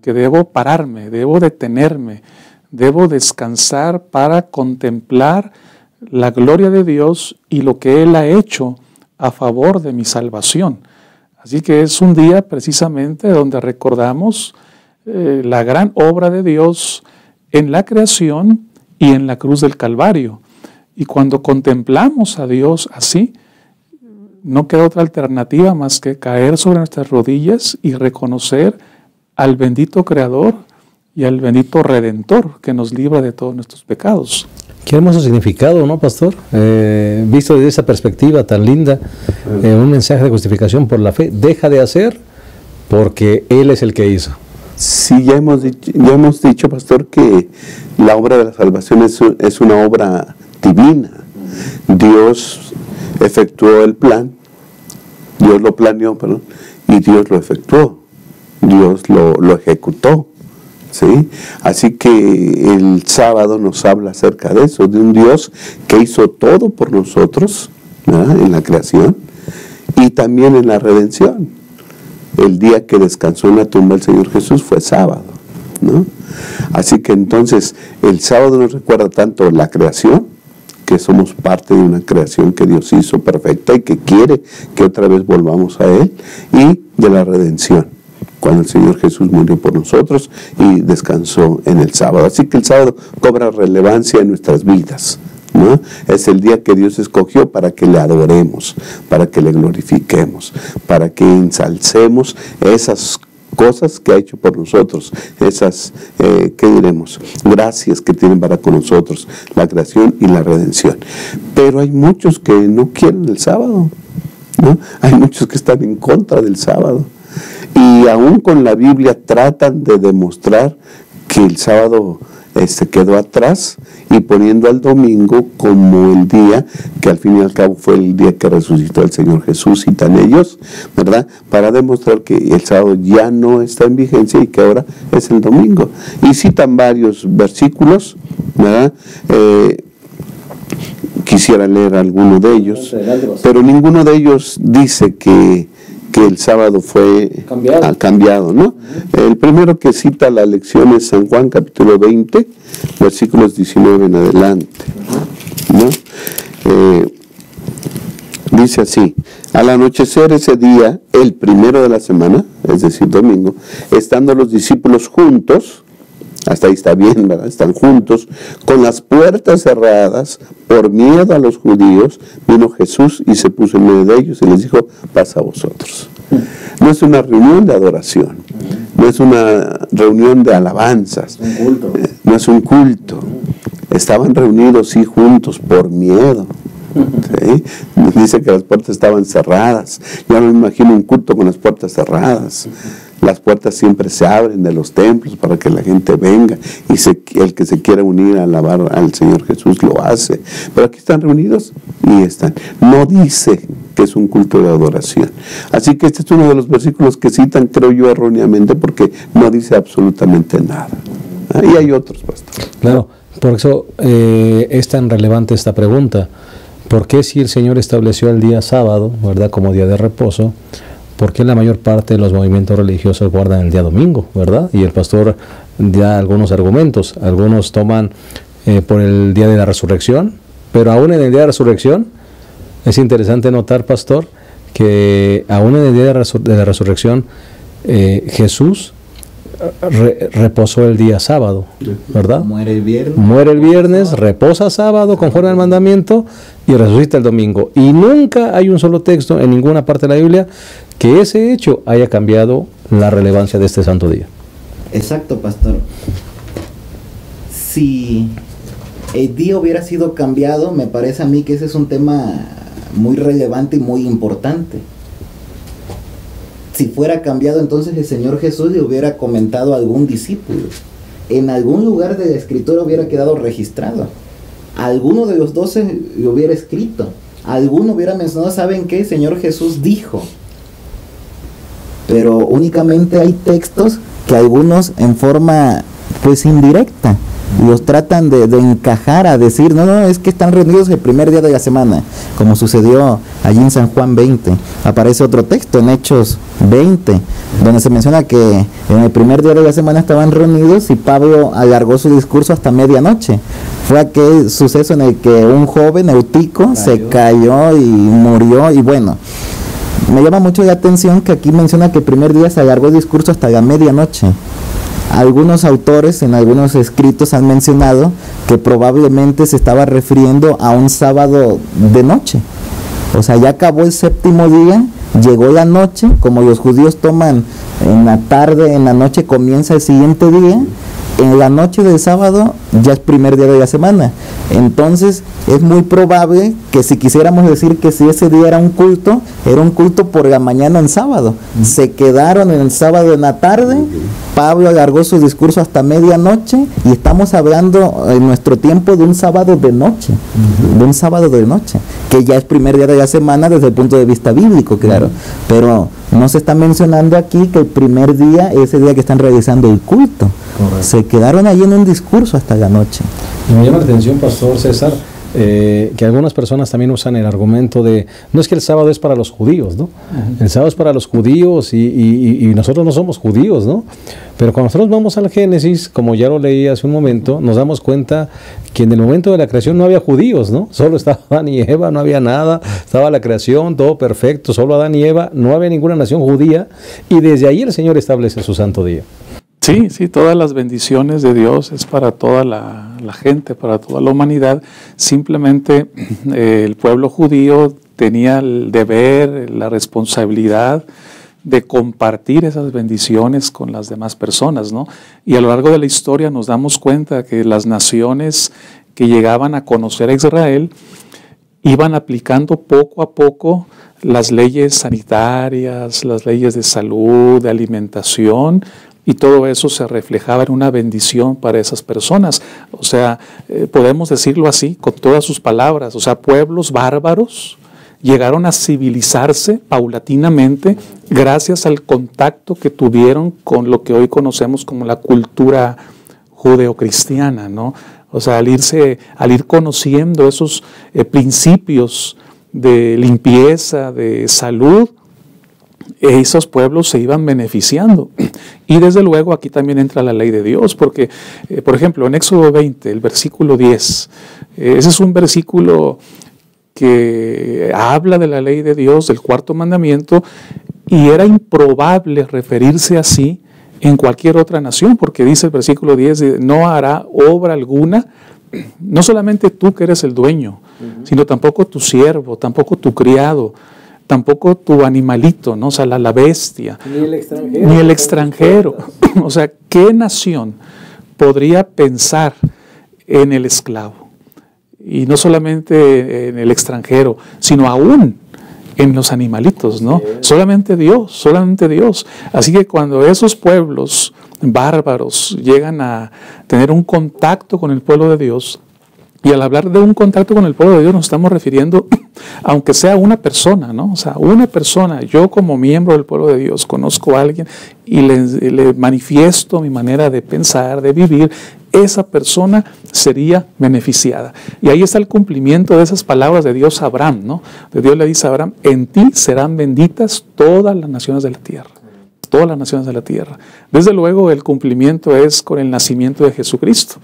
que debo pararme, debo detenerme, debo descansar para contemplar la gloria de Dios y lo que Él ha hecho a favor de mi salvación. Así que es un día precisamente donde recordamos la gran obra de Dios en la creación y en la cruz del Calvario. Y cuando contemplamos a Dios así, no queda otra alternativa más que caer sobre nuestras rodillas y reconocer al bendito Creador y al bendito Redentor que nos libra de todos nuestros pecados. Qué hermoso significado, ¿no, Pastor? Visto desde esa perspectiva tan linda, un mensaje de justificación por la fe. Deja de hacer porque Él es el que hizo. Sí, ya hemos dicho, Pastor, que la obra de la salvación es una obra divina. Dios efectuó el plan, Dios lo planeó, perdón, y Dios lo efectuó, Dios lo ejecutó. ¿Sí? Así que el sábado nos habla acerca de eso, de un Dios que hizo todo por nosotros, ¿verdad?, en la creación y también en la redención. El día que descansó en la tumba el Señor Jesús fue sábado, ¿no? Así que entonces el sábado nos recuerda tanto la creación, que somos parte de una creación que Dios hizo perfecta y que quiere que otra vez volvamos a Él, y de la redención, cuando el Señor Jesús murió por nosotros y descansó en el sábado. Así que el sábado cobra relevancia en nuestras vidas, ¿no? Es el día que Dios escogió para que le adoremos, para que le glorifiquemos, para que ensalcemos esas cosas que ha hecho por nosotros, esas, ¿qué diremos?, gracias que tienen para con nosotros, la creación y la redención. Pero hay muchos que no quieren el sábado, ¿no? Hay muchos que están en contra del sábado. Y aún con la Biblia tratan de demostrar que el sábado quedó atrás y poniendo al domingo como el día que al fin y al cabo fue el día que resucitó el Señor Jesús, citan ellos, ¿verdad?, para demostrar que el sábado ya no está en vigencia y que ahora es el domingo. Y citan varios versículos, ¿verdad? Quisiera leer alguno de ellos, pero ninguno de ellos dice que el sábado fue cambiado, ¿no? El primero que cita la lección es San Juan capítulo 20, versículos 19 en adelante, ¿no? Dice así: al anochecer ese día, el primero de la semana, es decir, domingo, estando los discípulos juntos, hasta ahí está bien, ¿verdad?, están juntos, con las puertas cerradas, por miedo a los judíos, vino Jesús y se puso en medio de ellos y les dijo: paz a vosotros. No es una reunión de adoración, no es una reunión de alabanzas, no es un culto. Estaban reunidos, sí, juntos, por miedo. ¿Sí? Dice que las puertas estaban cerradas. Yo no me imagino un culto con las puertas cerradas. Las puertas siempre se abren de los templos para que la gente venga y el que se quiera unir a alabar al Señor Jesús lo hace. Pero aquí están reunidos y están. No dice que es un culto de adoración. Así que este es uno de los versículos que citan, creo yo, erróneamente, porque no dice absolutamente nada. Y hay otros, pastor. Claro, por eso es tan relevante esta pregunta. ¿Por qué si el Señor estableció el día sábado, verdad, como día de reposo? por qué la mayor parte de los movimientos religiosos guardan el día domingo, ¿verdad? Y el pastor da algunos argumentos. Algunos toman por el día de la resurrección, pero aún en el día de la resurrección, es interesante notar, pastor, que aún en el día de la resurrección, Jesús reposó el día sábado, ¿verdad? Muere el viernes, reposa sábado conforme al mandamiento y resucita el domingo. Y nunca hay un solo texto en ninguna parte de la Biblia que ese hecho haya cambiado la relevancia de este santo día. Exacto, pastor. Si el día hubiera sido cambiado, me parece a mí que ese es un tema muy relevante y muy importante. Si fuera cambiado, entonces el Señor Jesús le hubiera comentado a algún discípulo. En algún lugar de la Escritura hubiera quedado registrado. Alguno de los 12 le hubiera escrito. Alguno hubiera mencionado, ¿saben qué? El Señor Jesús dijo. Pero únicamente hay textos que algunos en forma pues indirecta los tratan de encajar a decir, no, es que están reunidos el primer día de la semana, como sucedió allí en San Juan 20. Aparece otro texto en Hechos 20, donde se menciona que en el primer día de la semana estaban reunidos y Pablo alargó su discurso hasta medianoche. Fue aquel suceso en el que un joven Eutico se cayó y murió, y bueno, me llama mucho la atención que aquí menciona que el primer día se alargó el discurso hasta la medianoche. Algunos autores en algunos escritos han mencionado que probablemente se estaba refiriendo a un sábado de noche. O sea, ya acabó el séptimo día, llegó la noche, como los judíos toman en la tarde, en la noche comienza el siguiente día. En la noche del sábado ya es primer día de la semana. Entonces es muy probable que si quisiéramos decir que si ese día era un culto por la mañana en sábado. Se quedaron en el sábado en la tarde, Pablo alargó su discurso hasta medianoche y estamos hablando en nuestro tiempo de un sábado de noche, que ya es primer día de la semana desde el punto de vista bíblico, claro. Pero no se está mencionando aquí que el primer día es el día que están realizando el culto. Correcto. Se quedaron allí en un discurso hasta la noche. Y me llama la atención, pastor César, que algunas personas también usan el argumento de, no es que el sábado es para los judíos, ¿no? El sábado es para los judíos y nosotros no somos judíos, ¿no? Pero cuando nosotros vamos al Génesis, como ya lo leí hace un momento, nos damos cuenta que en el momento de la creación no había judíos, ¿no? Solo estaba Adán y Eva, no había nada, estaba la creación, todo perfecto, solo Adán y Eva, no había ninguna nación judía, y desde ahí el Señor establece su santo día. Sí, todas las bendiciones de Dios es para toda la gente, para toda la humanidad. Simplemente el pueblo judío tenía el deber, la responsabilidad de compartir esas bendiciones con las demás personas, ¿no? Y a lo largo de la historia nos damos cuenta que las naciones que llegaban a conocer a Israel iban aplicando poco a poco las leyes sanitarias, las leyes de salud, de alimentación, y todo eso se reflejaba en una bendición para esas personas. O sea, podemos decirlo así, con todas sus palabras. O sea, pueblos bárbaros llegaron a civilizarse paulatinamente gracias al contacto que tuvieron con lo que hoy conocemos como la cultura judeocristiana, ¿no? O sea, al ir conociendo esos principios de limpieza, de salud, esos pueblos se iban beneficiando. Y desde luego aquí también entra la ley de Dios, porque, por ejemplo, en Éxodo 20, el versículo 10, ese es un versículo que habla de la ley de Dios, del cuarto mandamiento, y era improbable referirse así en cualquier otra nación, porque dice el versículo 10, no hará obra alguna, no solamente tú que eres el dueño, sino tampoco tu siervo, tampoco tu criado, tampoco tu animalito, ¿no? O sea, la bestia. Ni el extranjero. O sea, ¿qué nación podría pensar en el esclavo? Y no solamente en el extranjero, sino aún en los animalitos, ¿no? Solamente Dios, solamente Dios. Así que cuando esos pueblos bárbaros llegan a tener un contacto con el pueblo de Dios, Y al hablar de un contacto con el pueblo de Dios nos estamos refiriendo, aunque sea una persona, ¿no? O sea, una persona, yo como miembro del pueblo de Dios conozco a alguien y le manifiesto mi manera de pensar, de vivir, esa persona sería beneficiada. Y ahí está el cumplimiento de esas palabras de Dios a Abraham, ¿no? De Dios le dice a Abraham, en ti serán benditas todas las naciones de la tierra. Todas las naciones de la tierra. Desde luego el cumplimiento es con el nacimiento de Jesucristo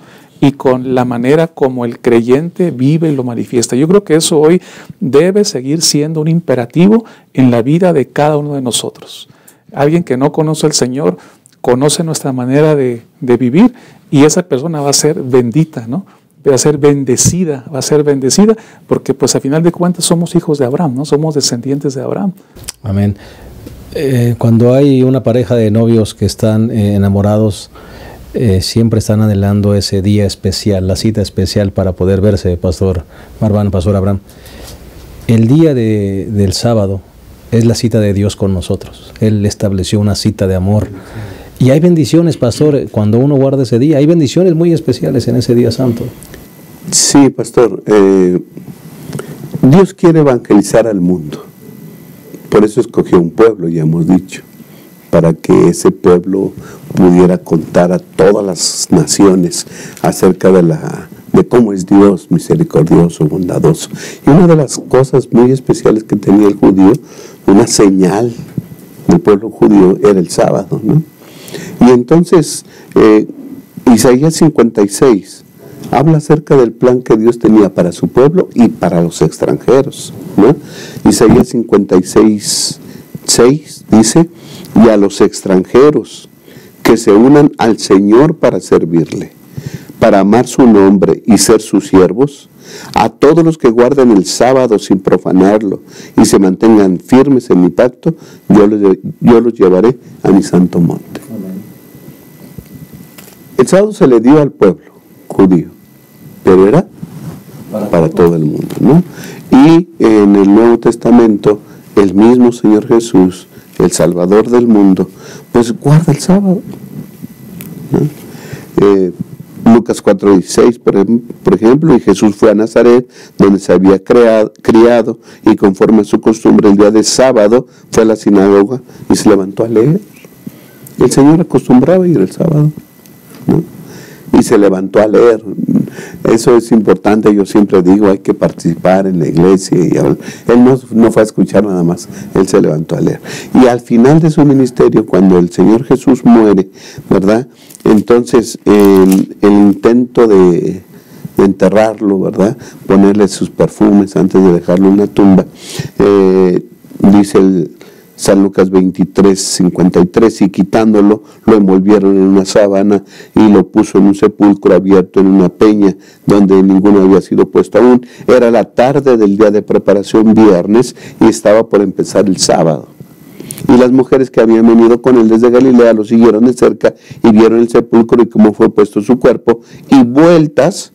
y con la manera como el creyente vive y lo manifiesta. Yo creo que eso hoy debe seguir siendo un imperativo en la vida de cada uno de nosotros. Alguien que no conoce al Señor conoce nuestra manera de vivir y esa persona va a ser bendita, ¿no? Va a ser bendecida porque pues a final de cuentas somos hijos de Abraham, ¿no? Somos descendientes de Abraham. Amén. Cuando hay una pareja de novios que están enamorados, siempre están anhelando ese día especial, la cita especial para poder verse, Pastor Marván, Pastor Abraham. El día del sábado es la cita de Dios con nosotros. Él estableció una cita de amor. Y hay bendiciones, Pastor, cuando uno guarda ese día. Hay bendiciones muy especiales en ese día santo. Sí, Pastor. Dios quiere evangelizar al mundo. Por eso escogió un pueblo, ya hemos dicho, para que ese pueblo pudiera contar a todas las naciones acerca de cómo es Dios, misericordioso, bondadoso. Y una de las cosas muy especiales que tenía el judío, una señal del pueblo judío, era el sábado, ¿no? Y entonces, Isaías 56 habla acerca del plan que Dios tenía para su pueblo y para los extranjeros, ¿no? Isaías 56, 6 dice, y a los extranjeros que se unan al Señor para servirle, para amar su nombre y ser sus siervos, a todos los que guarden el sábado sin profanarlo y se mantengan firmes en mi pacto, yo los llevaré a mi santo monte. El sábado se le dio al pueblo judío, pero era para todo el mundo, ¿no? Y en el Nuevo Testamento, el mismo Señor Jesús, el Salvador del mundo, pues guarda el sábado, ¿no? Lucas 4:16, por ejemplo, y Jesús fue a Nazaret, donde se había criado, y conforme a su costumbre, el día de sábado fue a la sinagoga y se levantó a leer. El Señor acostumbraba a ir el sábado, ¿no? Y se levantó a leer. Eso es importante, yo siempre digo, hay que participar en la iglesia. Y él no fue a escuchar nada más, él se levantó a leer. Y al final de su ministerio, cuando el Señor Jesús muere, ¿verdad? Entonces el intento de enterrarlo, ¿verdad? Ponerle sus perfumes antes de dejarlo en la tumba, dice San Lucas 23:53, y quitándolo, lo envolvieron en una sábana y lo puso en un sepulcro abierto en una peña, donde ninguno había sido puesto aún. Era la tarde del día de preparación, viernes, y estaba por empezar el sábado. Y las mujeres que habían venido con él desde Galilea lo siguieron de cerca y vieron el sepulcro y cómo fue puesto su cuerpo, y vueltas,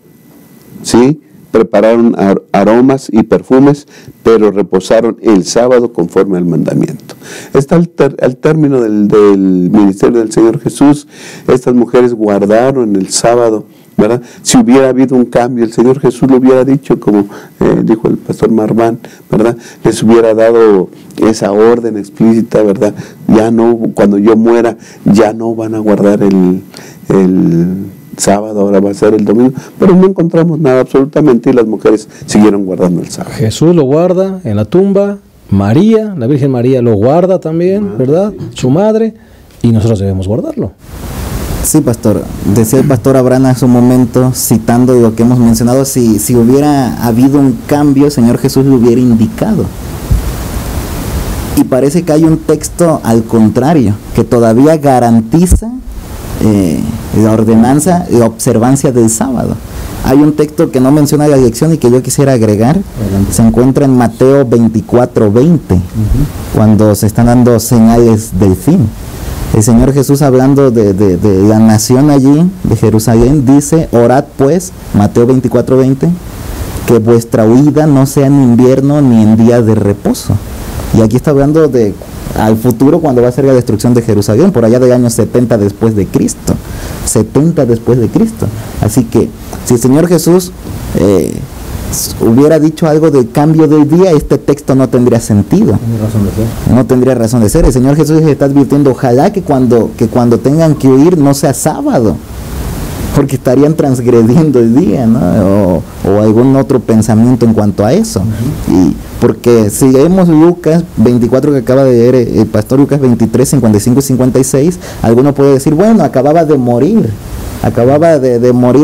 ¿sí?, prepararon aromas y perfumes, pero reposaron el sábado conforme al mandamiento. Está al término del ministerio del Señor Jesús, estas mujeres guardaron el sábado, ¿verdad? Si hubiera habido un cambio, el Señor Jesús lo hubiera dicho, como dijo el pastor Marván, ¿verdad? Les hubiera dado esa orden explícita, ¿verdad? Ya no, cuando yo muera, ya no van a guardar el sábado, ahora va a ser el domingo, pero no encontramos nada absolutamente, y las mujeres siguieron guardando el sábado. Jesús lo guarda en la tumba, María, la Virgen María lo guarda también, ¿verdad? Su madre, y nosotros debemos guardarlo. Sí, pastor. Decía el pastor Abraham hace un momento, citando lo que hemos mencionado, si hubiera habido un cambio, el Señor Jesús lo hubiera indicado. Y parece que hay un texto al contrario, que todavía garantiza la ordenanza, la observancia del sábado. Hay un texto que no menciona la dirección y que yo quisiera agregar. Se encuentra en Mateo 24:20, cuando se están dando señales del fin. El Señor Jesús, hablando de la nación allí, de Jerusalén, dice: orad pues, Mateo 24:20, que vuestra huida no sea en invierno ni en día de reposo. Y aquí está hablando de al futuro, cuando va a ser la destrucción de Jerusalén, por allá del año 70 después de Cristo. 70 después de Cristo. Así que, si el Señor Jesús hubiera dicho algo del cambio del día, este texto no tendría sentido. No tendría razón de ser. El Señor Jesús les está advirtiendo, ojalá que cuando tengan que huir no sea sábado, porque estarían transgrediendo el día, ¿no? O algún otro pensamiento en cuanto a eso. Y porque si leemos Lucas 24 que acaba de leer el pastor, Lucas 23, 55 y 56, alguno puede decir, bueno, acababa de morir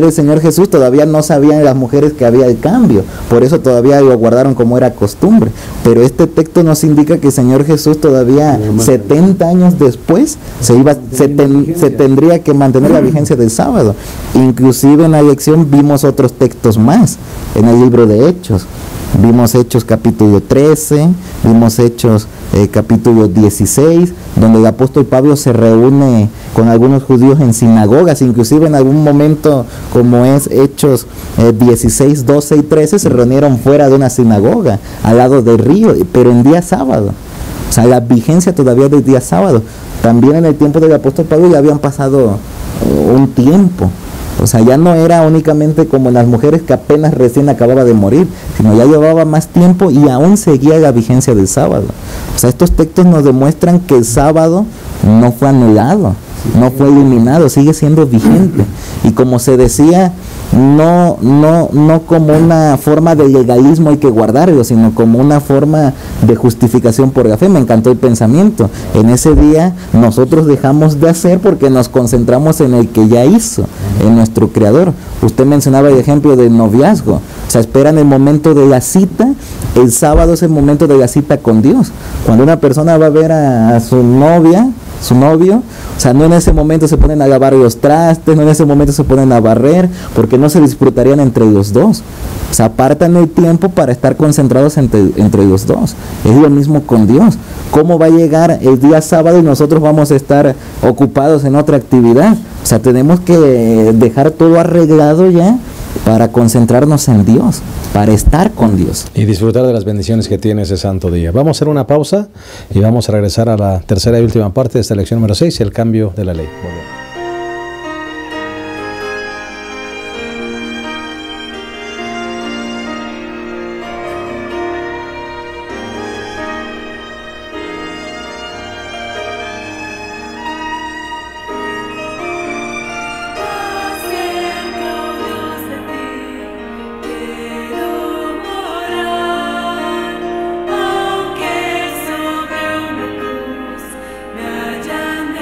el Señor Jesús, todavía no sabían las mujeres que había el cambio, por eso todavía lo guardaron como era costumbre. Pero este texto nos indica que el Señor Jesús todavía 70 años después se tendría que mantener la vigencia del sábado. Inclusive en la lección vimos otros textos más en el libro de Hechos. Vimos Hechos capítulo 13, vimos Hechos capítulo 16, donde el apóstol Pablo se reúne con algunos judíos en sinagogas, inclusive en algún momento, como es Hechos 16, 12 y 13, se reunieron fuera de una sinagoga, al lado del río, pero en día sábado. O sea, la vigencia todavía del día sábado. También en el tiempo del apóstol Pablo ya habían pasado un tiempo. O sea, ya no era únicamente como las mujeres que apenas recién acababa de morir, sino ya llevaba más tiempo y aún seguía la vigencia del sábado. O sea, estos textos nos demuestran que el sábado no fue anulado, no fue eliminado, sigue siendo vigente. Y como se decía, no como una forma de legalismo hay que guardarlo, sino como una forma de justificación por la fe. Me encantó el pensamiento. En ese día nosotros dejamos de hacer porque nos concentramos en el que ya hizo, en nuestro Creador. Usted mencionaba el ejemplo del noviazgo. O sea, esperan el momento de la cita. El sábado es el momento de la cita con Dios. Cuando una persona va a ver a su novia, su novio, o sea, no en ese momento se ponen a lavar los trastes, no en ese momento se ponen a barrer, porque no se disfrutarían entre los dos. O sea, apartan el tiempo para estar concentrados entre los dos. Es lo mismo con Dios. ¿Cómo va a llegar el día sábado y nosotros vamos a estar ocupados en otra actividad? O sea, tenemos que dejar todo arreglado ya para concentrarnos en Dios, para estar con Dios. Y disfrutar de las bendiciones que tiene ese santo día. Vamos a hacer una pausa y vamos a regresar a la tercera y última parte de esta lección número 6, el cambio de la ley. Volvemos. Me hayan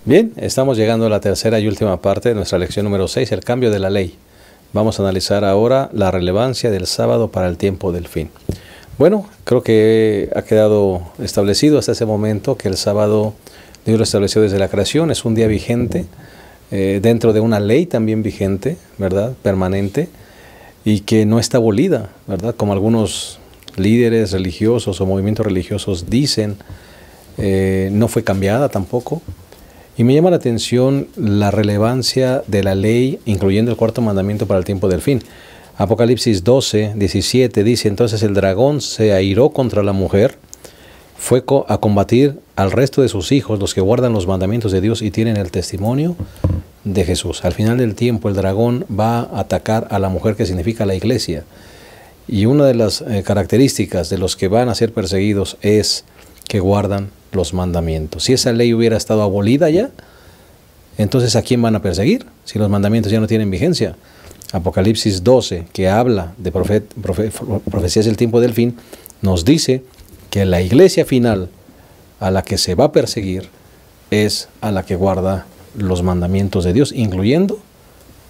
Bien, estamos llegando a la tercera y última parte de nuestra lección número 6, el cambio de la ley. Vamos a analizar ahora la relevancia del sábado para el tiempo del fin. Bueno, creo que ha quedado establecido hasta ese momento que el sábado Dios lo estableció desde la creación, es un día vigente, dentro de una ley también vigente, ¿verdad?, permanente, y que no está abolida, ¿verdad?, como algunos líderes religiosos o movimientos religiosos dicen, no fue cambiada tampoco. Y me llama la atención la relevancia de la ley, incluyendo el cuarto mandamiento para el tiempo del fin. Apocalipsis 12, 17 dice: entonces el dragón se airó contra la mujer, fue a combatir al resto de sus hijos, los que guardan los mandamientos de Dios y tienen el testimonio de Jesús. Al final del tiempo el dragón va a atacar a la mujer, que significa la iglesia. Y una de las características de los que van a ser perseguidos es que guardan los mandamientos. Si esa ley hubiera estado abolida ya, entonces ¿a quién van a perseguir? Si los mandamientos ya no tienen vigencia. Apocalipsis 12, que habla de profecías del tiempo del fin, nos dice que la iglesia final a la que se va a perseguir es a la que guarda los mandamientos de Dios, incluyendo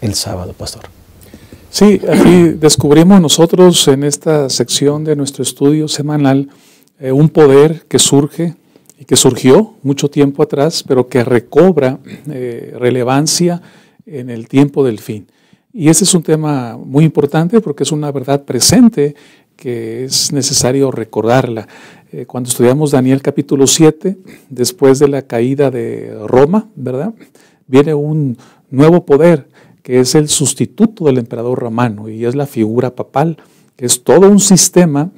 el sábado, pastor. Sí, aquí descubrimos nosotros en esta sección de nuestro estudio semanal un poder que surge y que surgió mucho tiempo atrás, pero que recobra relevancia en el tiempo del fin. Y ese es un tema muy importante porque es una verdad presente que es necesario recordarla. Cuando estudiamos Daniel capítulo 7, después de la caída de Roma, ¿verdad?, viene un nuevo poder que es el sustituto del emperador romano, y es la figura papal, que es todo un sistema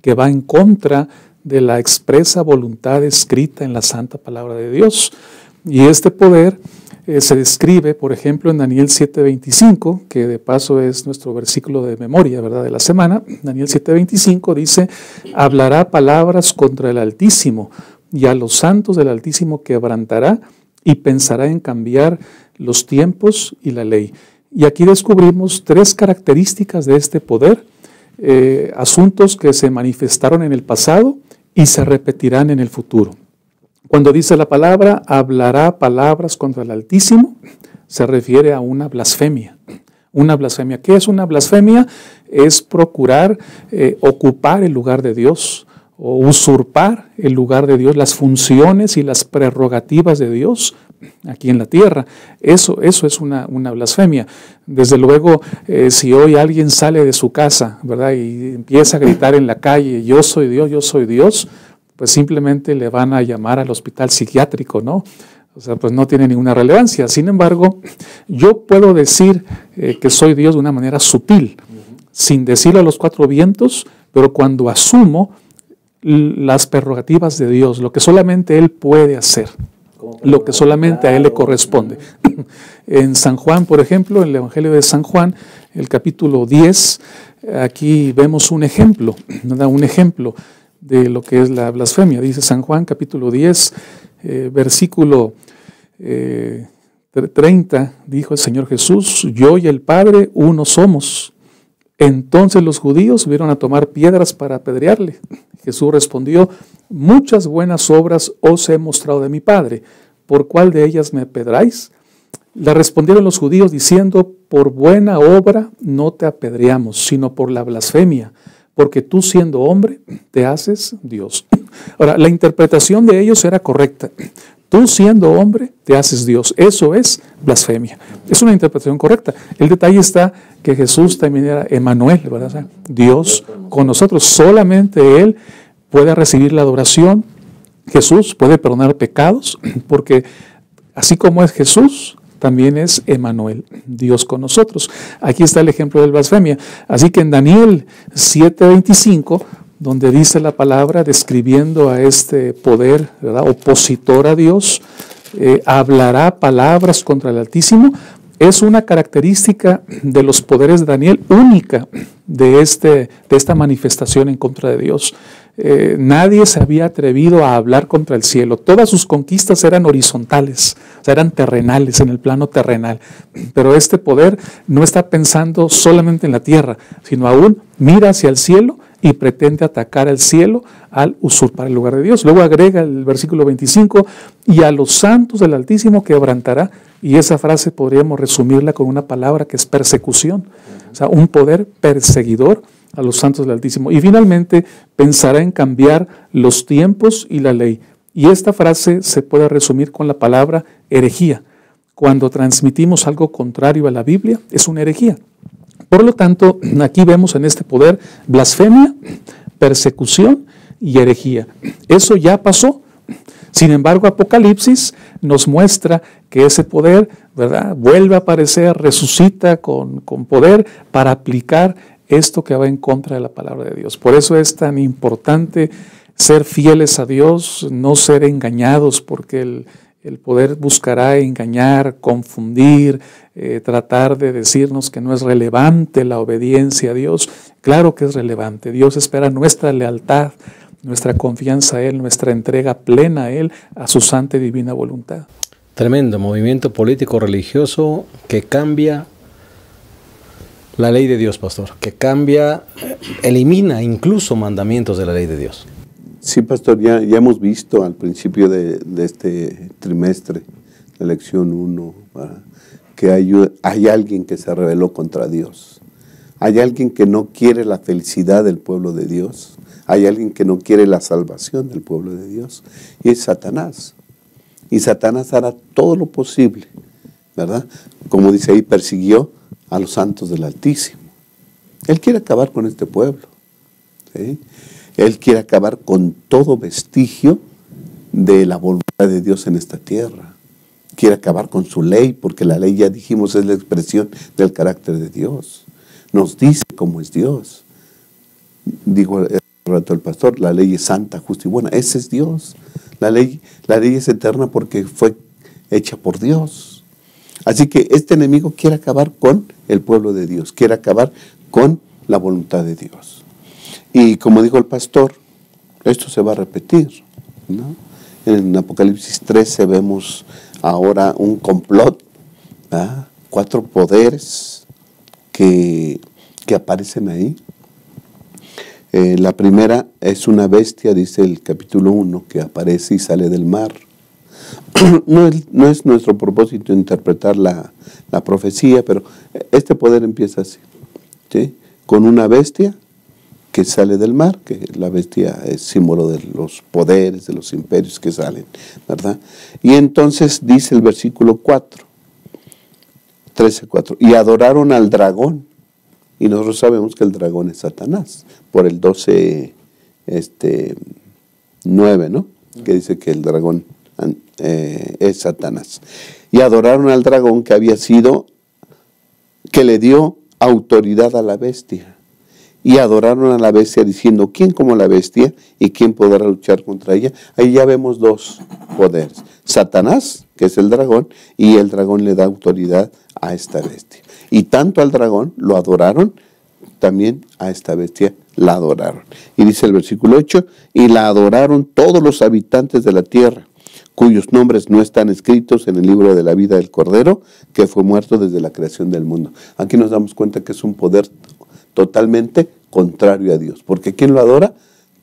que va en contra de la expresa voluntad escrita en la santa palabra de Dios. Y este poder se describe, por ejemplo, en Daniel 7:25, que de paso es nuestro versículo de memoria, ¿verdad?, de la semana. Daniel 7:25 dice: hablará palabras contra el Altísimo, y a los santos del Altísimo quebrantará, y pensará en cambiar los tiempos y la ley. Y aquí descubrimos tres características de este poder, asuntos que se manifestaron en el pasado y se repetirán en el futuro. Cuando dice la palabra, hablará palabras contra el Altísimo, se refiere a una blasfemia. Una blasfemia. ¿Qué es una blasfemia? Es procurar ocupar el lugar de Dios, o usurpar el lugar de Dios, las funciones y las prerrogativas de Dios aquí en la tierra. Eso es una blasfemia. Desde luego, si hoy alguien sale de su casa, ¿verdad?, y empieza a gritar en la calle: yo soy Dios, pues simplemente le van a llamar al hospital psiquiátrico, ¿no? O sea, pues no tiene ninguna relevancia. Sin embargo, yo puedo decir que soy Dios de una manera sutil, sin decirlo a los cuatro vientos, pero cuando asumo las prerrogativas de Dios, lo que solamente Él puede hacer, lo que solamente a Él le corresponde. En San Juan, por ejemplo, en el Evangelio de San Juan, el capítulo 10, aquí vemos un ejemplo, ¿verdad?, un ejemplo de lo que es la blasfemia. Dice San Juan, capítulo 10, versículo 30, dijo el Señor Jesús: yo y el Padre uno somos. Entonces los judíos vieron a tomar piedras para apedrearle. Jesús respondió: muchas buenas obras os he mostrado de mi Padre, ¿por cuál de ellas me apedreáis? Le respondieron los judíos diciendo: por buena obra no te apedreamos, sino por la blasfemia, porque tú, siendo hombre, te haces Dios. Ahora, la interpretación de ellos era correcta. Tú, siendo hombre, te haces Dios. Eso es blasfemia. Es una interpretación correcta. El detalle está que Jesús también era Emmanuel, ¿verdad? O sea, Dios con nosotros. Solamente Él puede recibir la adoración. Jesús puede perdonar pecados, porque así como es Jesús, también es Emmanuel, Dios con nosotros. Aquí está el ejemplo de la blasfemia. Así que en Daniel 7:25, donde dice la palabra describiendo a este poder, ¿verdad?, opositor a Dios, hablará palabras contra el Altísimo, es una característica de los poderes de Daniel única de esta manifestación en contra de Dios. Nadie se había atrevido a hablar contra el cielo. Todas sus conquistas eran horizontales, o sea, eran terrenales, en el plano terrenal. Pero este poder no está pensando solamente en la tierra, sino aún mira hacia el cielo y pretende atacar el cielo al usurpar el lugar de Dios. Luego agrega el versículo 25, y a los santos del Altísimo quebrantará, y esa frase podríamos resumirla con una palabra que es persecución, o sea, un poder perseguidor a los santos del Altísimo. Y finalmente pensará en cambiar los tiempos y la ley. Y esta frase se puede resumir con la palabra herejía. Cuando transmitimos algo contrario a la Biblia, es una herejía. Por lo tanto, aquí vemos en este poder blasfemia, persecución y herejía. Eso ya pasó. Sin embargo, Apocalipsis nos muestra que ese poder, ¿verdad?, vuelve a aparecer, resucita con poder para aplicar esto que va en contra de la palabra de Dios. Por eso es tan importante ser fieles a Dios, no ser engañados, porque el poder buscará engañar, confundir, tratar de decirnos que no es relevante la obediencia a Dios. Claro que es relevante. Dios espera nuestra lealtad, nuestra confianza a Él, nuestra entrega plena a Él, a su santa y divina voluntad. Tremendo movimiento político religioso que cambia la ley de Dios, pastor, que cambia, elimina incluso mandamientos de la ley de Dios. Sí, pastor, ya hemos visto al principio de este trimestre, la lección 1, que hay alguien que se rebeló contra Dios. Hay alguien que no quiere la felicidad del pueblo de Dios. Hay alguien que no quiere la salvación del pueblo de Dios. Y es Satanás. Y Satanás hará todo lo posible, ¿verdad? Como dice ahí, persiguió a los santos del Altísimo. Él quiere acabar con este pueblo, ¿sí? Él quiere acabar con todo vestigio de la voluntad de Dios en esta tierra. Quiere acabar con su ley, porque la ley, ya dijimos, es la expresión del carácter de Dios. Nos dice cómo es Dios. Dijo el rato el pastor, la ley es santa, justa y buena. Ese es Dios. La ley es eterna porque fue hecha por Dios. Así que este enemigo quiere acabar con el pueblo de Dios, quiere acabar con la voluntad de Dios. Y como dijo el pastor, esto se va a repetir, ¿no? En Apocalipsis 13 vemos ahora un complot, ¿verdad? 4 poderes que aparecen ahí. La primera es una bestia, dice el capítulo 1, que aparece y sale del mar. No es nuestro propósito interpretar la profecía, pero este poder empieza así, ¿sí? Con una bestia que sale del mar, que la bestia es símbolo de los poderes, de los imperios que salen, ¿verdad? Y entonces dice el versículo 13:4, y adoraron al dragón, y nosotros sabemos que el dragón es Satanás, por el 12:9, ¿no? Que dice que el dragón es Satanás. Y adoraron al dragón que le dio autoridad a la bestia. Y adoraron a la bestia diciendo, ¿quién como la bestia y quién podrá luchar contra ella? Ahí ya vemos 2 poderes. Satanás, que es el dragón, y el dragón le da autoridad a esta bestia. Y tanto al dragón lo adoraron, también a esta bestia la adoraron. Y dice el versículo 8, y la adoraron todos los habitantes de la tierra, cuyos nombres no están escritos en el libro de la vida del Cordero, que fue muerto desde la creación del mundo. Aquí nos damos cuenta que es un poder totalmente contrario a Dios, porque ¿quién lo adora?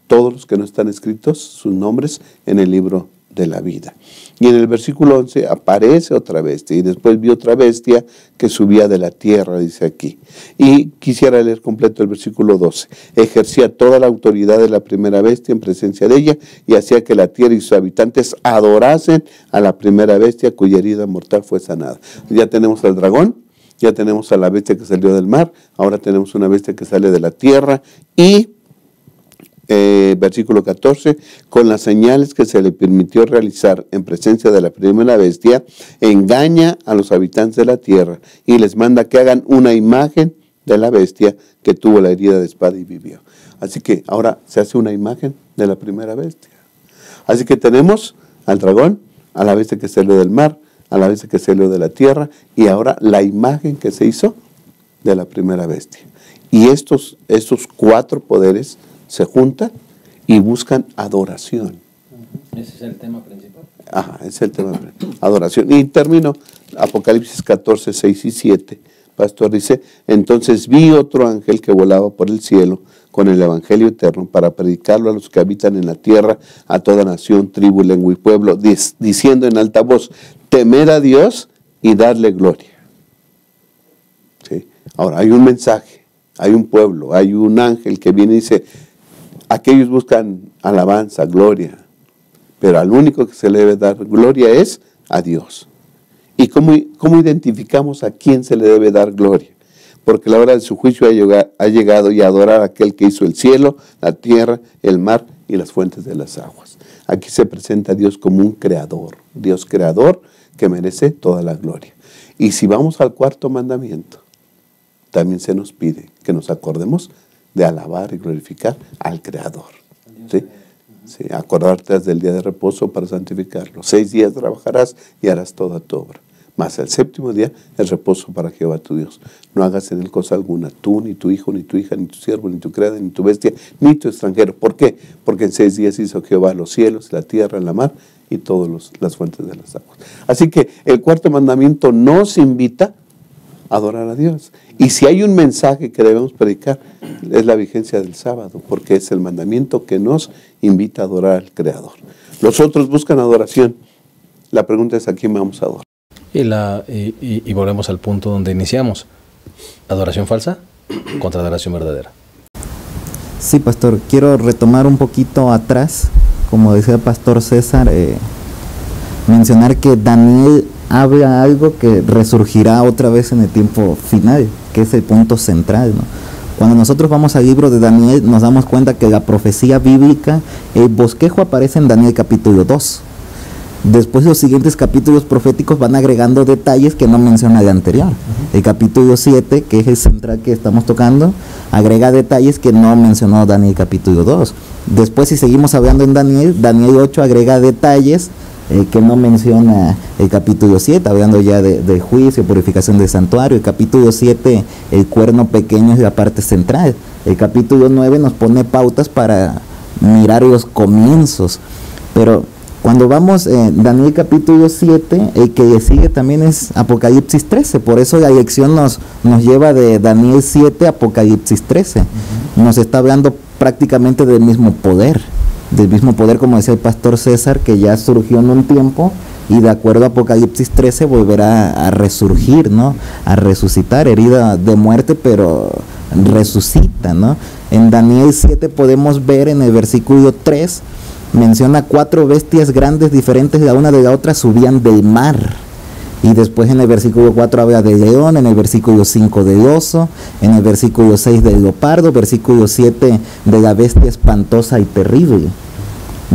Todos los que no están escritos sus nombres en el libro de la vida. Y en el versículo 11 aparece otra bestia, y después vi otra bestia que subía de la tierra, dice aquí. Y quisiera leer completo el versículo 12. Ejercía toda la autoridad de la primera bestia en presencia de ella, y hacía que la tierra y sus habitantes adorasen a la primera bestia, cuya herida mortal fue sanada. Ya tenemos al dragón, ya tenemos a la bestia que salió del mar, ahora tenemos una bestia que sale de la tierra, y versículo 14, con las señales que se le permitió realizar en presencia de la primera bestia, engaña a los habitantes de la tierra y les manda que hagan una imagen de la bestia que tuvo la herida de espada y vivió. Así que ahora se hace una imagen de la primera bestia. Así que tenemos al dragón, a la bestia que salió del mar, a la bestia que salió de la tierra, y ahora la imagen que se hizo de la primera bestia. Y estos 4 poderes se juntan y buscan adoración. Ese es el tema principal. Ajá, ese es el tema principal. Adoración. Y termino Apocalipsis 14, 6 y 7, pastor, dice, entonces vi otro ángel que volaba por el cielo con el evangelio eterno para predicarlo a los que habitan en la tierra, a toda nación, tribu, lengua y pueblo, diciendo en alta voz, temer a Dios y darle gloria. ¿Sí? Ahora, hay un mensaje, hay un pueblo, hay un ángel que viene y dice, aquellos buscan alabanza, gloria, pero al único que se le debe dar gloria es a Dios. ¿Y cómo identificamos a quién se le debe dar gloria? Porque la hora de su juicio ha llegado y a adorar a aquel que hizo el cielo, la tierra, el mar y las fuentes de las aguas. Aquí se presenta a Dios como un creador, Dios creador que merece toda la gloria. Y si vamos al cuarto mandamiento, también se nos pide que nos acordemos de alabar y glorificar al creador. ¿Sí? Sí, acordarte del día de reposo para santificarlo. 6 días trabajarás y harás toda tu obra. Mas el séptimo día es reposo para Jehová tu Dios. No hagas en él cosa alguna, tú, ni tu hijo, ni tu hija, ni tu siervo, ni tu criada, ni tu bestia, ni tu extranjero. ¿Por qué? Porque en 6 días hizo Jehová los cielos, la tierra, la mar y todas las fuentes de las aguas. Así que el cuarto mandamiento nos invita a adorar a Dios. Y si hay un mensaje que debemos predicar, es la vigencia del sábado, porque es el mandamiento que nos invita a adorar al Creador. Los otros buscan adoración. La pregunta es, ¿a quién vamos a adorar? Y volvemos al punto donde iniciamos. Adoración falsa contra adoración verdadera. Sí, pastor, quiero retomar un poquito atrás, como decía el pastor César, mencionar que Daniel habla algo que resurgirá otra vez en el tiempo final, que es el punto central, ¿no? Cuando nosotros vamos al libro de Daniel, nos damos cuenta que la profecía bíblica, el bosquejo aparece en Daniel capítulo 2. Después los siguientes capítulos proféticos van agregando detalles que no menciona el anterior. El capítulo 7, que es el central que estamos tocando, agrega detalles que no mencionó Daniel capítulo 2. Después, si seguimos hablando en Daniel 8 agrega detalles que no menciona el capítulo 7, hablando ya de juicio, purificación del santuario. El capítulo 7, el cuerno pequeño es la parte central. El capítulo 9 nos pone pautas para mirar los comienzos. Pero cuando vamos en Daniel capítulo 7, el que sigue también es Apocalipsis 13. Por eso la lección nos lleva de Daniel 7 a Apocalipsis 13. Nos está hablando prácticamente del mismo poder, como decía el pastor César, que ya surgió en un tiempo y de acuerdo a Apocalipsis 13 volverá a resurgir, ¿no? A resucitar, herida de muerte, pero resucita, ¿no? En Daniel 7 podemos ver en el versículo 3, menciona 4 bestias grandes diferentes la una de la otra subían del mar. Y después en el versículo 4 habla del león, en el versículo 5 del oso, en el versículo 6 del leopardo, versículo 7 de la bestia espantosa y terrible.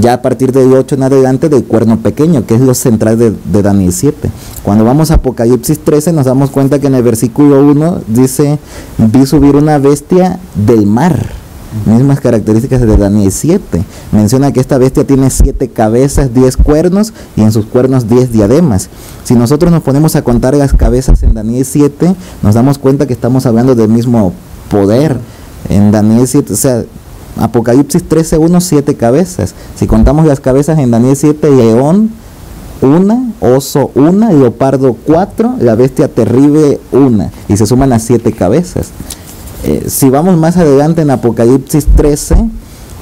Ya a partir del 8 en adelante del cuerno pequeño, que es lo central de Daniel 7. Cuando vamos a Apocalipsis 13 nos damos cuenta que en el versículo 1 dice, vi subir una bestia del mar. Mismas características de Daniel 7. Menciona que esta bestia tiene 7 cabezas, 10 cuernos y en sus cuernos 10 diademas. Si nosotros nos ponemos a contar las cabezas en Daniel 7, nos damos cuenta que estamos hablando del mismo poder. En Daniel 7, o sea, Apocalipsis 13:1, 7 cabezas. Si contamos las cabezas en Daniel 7, león 1, oso 1, leopardo 4, la bestia terrible 1. Y se suman a 7 cabezas. Si vamos más adelante en Apocalipsis 13,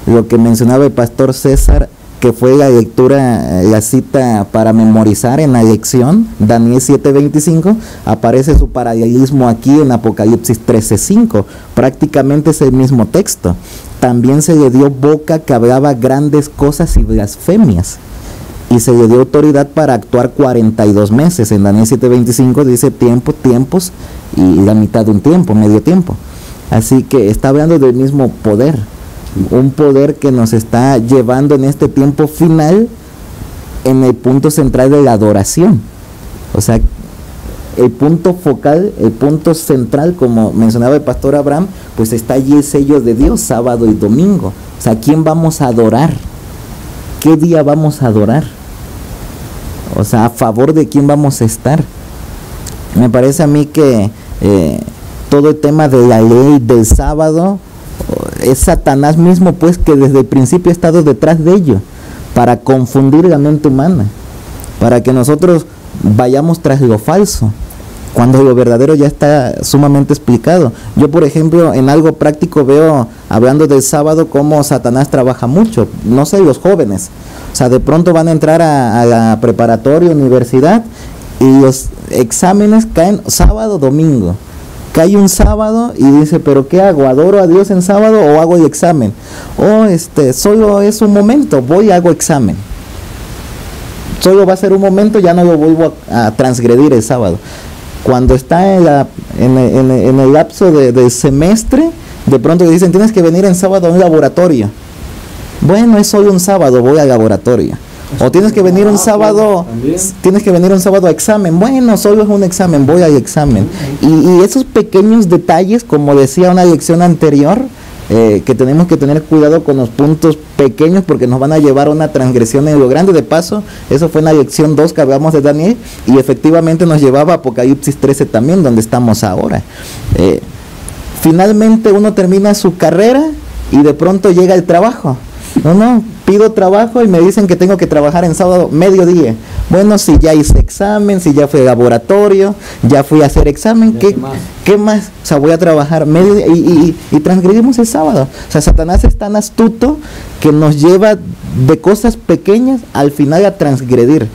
lo que mencionaba el pastor César, que fue la lectura, la cita para memorizar en la lección, Daniel 7:25, aparece su paralelismo aquí en Apocalipsis 13:5, prácticamente es el mismo texto. También se le dio boca que hablaba grandes cosas y blasfemias, y se le dio autoridad para actuar 42 meses. En Daniel 7:25 dice tiempos y la mitad de un tiempo, medio tiempo. Así que está hablando del mismo poder, un poder que nos está llevando en este tiempo final en el punto central de la adoración. O sea, el punto focal, el punto central, como mencionaba el pastor Abraham, pues está allí el sello de Dios, sábado y domingo. O sea, ¿quién vamos a adorar? ¿Qué día vamos a adorar? O sea, ¿a favor de quién vamos a estar? Me parece a mí que todo el tema de la ley del sábado es Satanás mismo, pues, que desde el principio ha estado detrás de ello, para confundir la mente humana, para que nosotros vayamos tras lo falso. cuando lo verdadero ya está sumamente explicado. Yo, por ejemplo, en algo práctico veo, hablando del sábado, cómo Satanás trabaja mucho, no sé, los jóvenes, o sea, de pronto van a entrar a la preparatoria, universidad, y los exámenes caen sábado, domingo. Cae un sábado y dice, ¿pero qué hago? ¿Adoro a Dios en sábado o hago el examen? Solo es un momento, voy y hago examen. Solo va a ser un momento, ya no lo vuelvo a transgredir el sábado. Cuando está en el lapso del semestre, de pronto le dicen, tienes que venir en sábado a un laboratorio. Bueno, es solo un sábado, voy al laboratorio. O tienes que venir un sábado, a examen. Bueno, solo es un examen, voy al examen. Y esos pequeños detalles, como decía una lección anterior, que tenemos que tener cuidado con los puntos pequeños porque nos van a llevar a una transgresión en lo grande. De paso, eso fue en la lección 2 que hablamos de Daniel, y efectivamente nos llevaba a Apocalipsis 13 también, donde estamos ahora. Finalmente uno termina su carrera y de pronto llega el trabajo. Pido trabajo y me dicen que tengo que trabajar en sábado mediodía. Bueno, si ya hice examen, si ya fui al laboratorio, ya fui a hacer examen, ¿qué más? O sea, voy a trabajar mediodía y transgredimos el sábado. O sea, Satanás es tan astuto que nos lleva de cosas pequeñas al final a transgredir.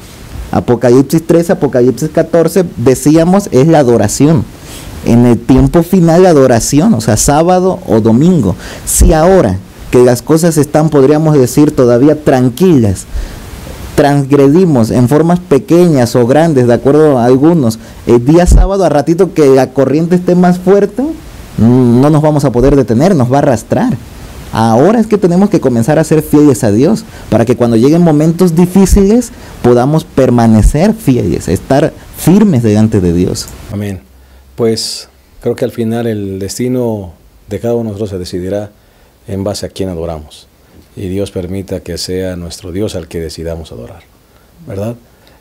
Apocalipsis 13, Apocalipsis 14, decíamos, es la adoración. En el tiempo final, la adoración, o sea, sábado o domingo. Si ahora que las cosas están, podríamos decir, todavía tranquilas, transgredimos en formas pequeñas o grandes, de acuerdo a algunos, el día sábado, a ratito que la corriente esté más fuerte, no nos vamos a poder detener, nos va a arrastrar. Ahora es que tenemos que comenzar a ser fieles a Dios, para que cuando lleguen momentos difíciles podamos permanecer fieles, estar firmes delante de Dios. Amén. Pues creo que al final el destino de cada uno de nosotros se decidirá en base a quién adoramos. Y Dios permita que sea nuestro Dios al que decidamos adorar, ¿verdad?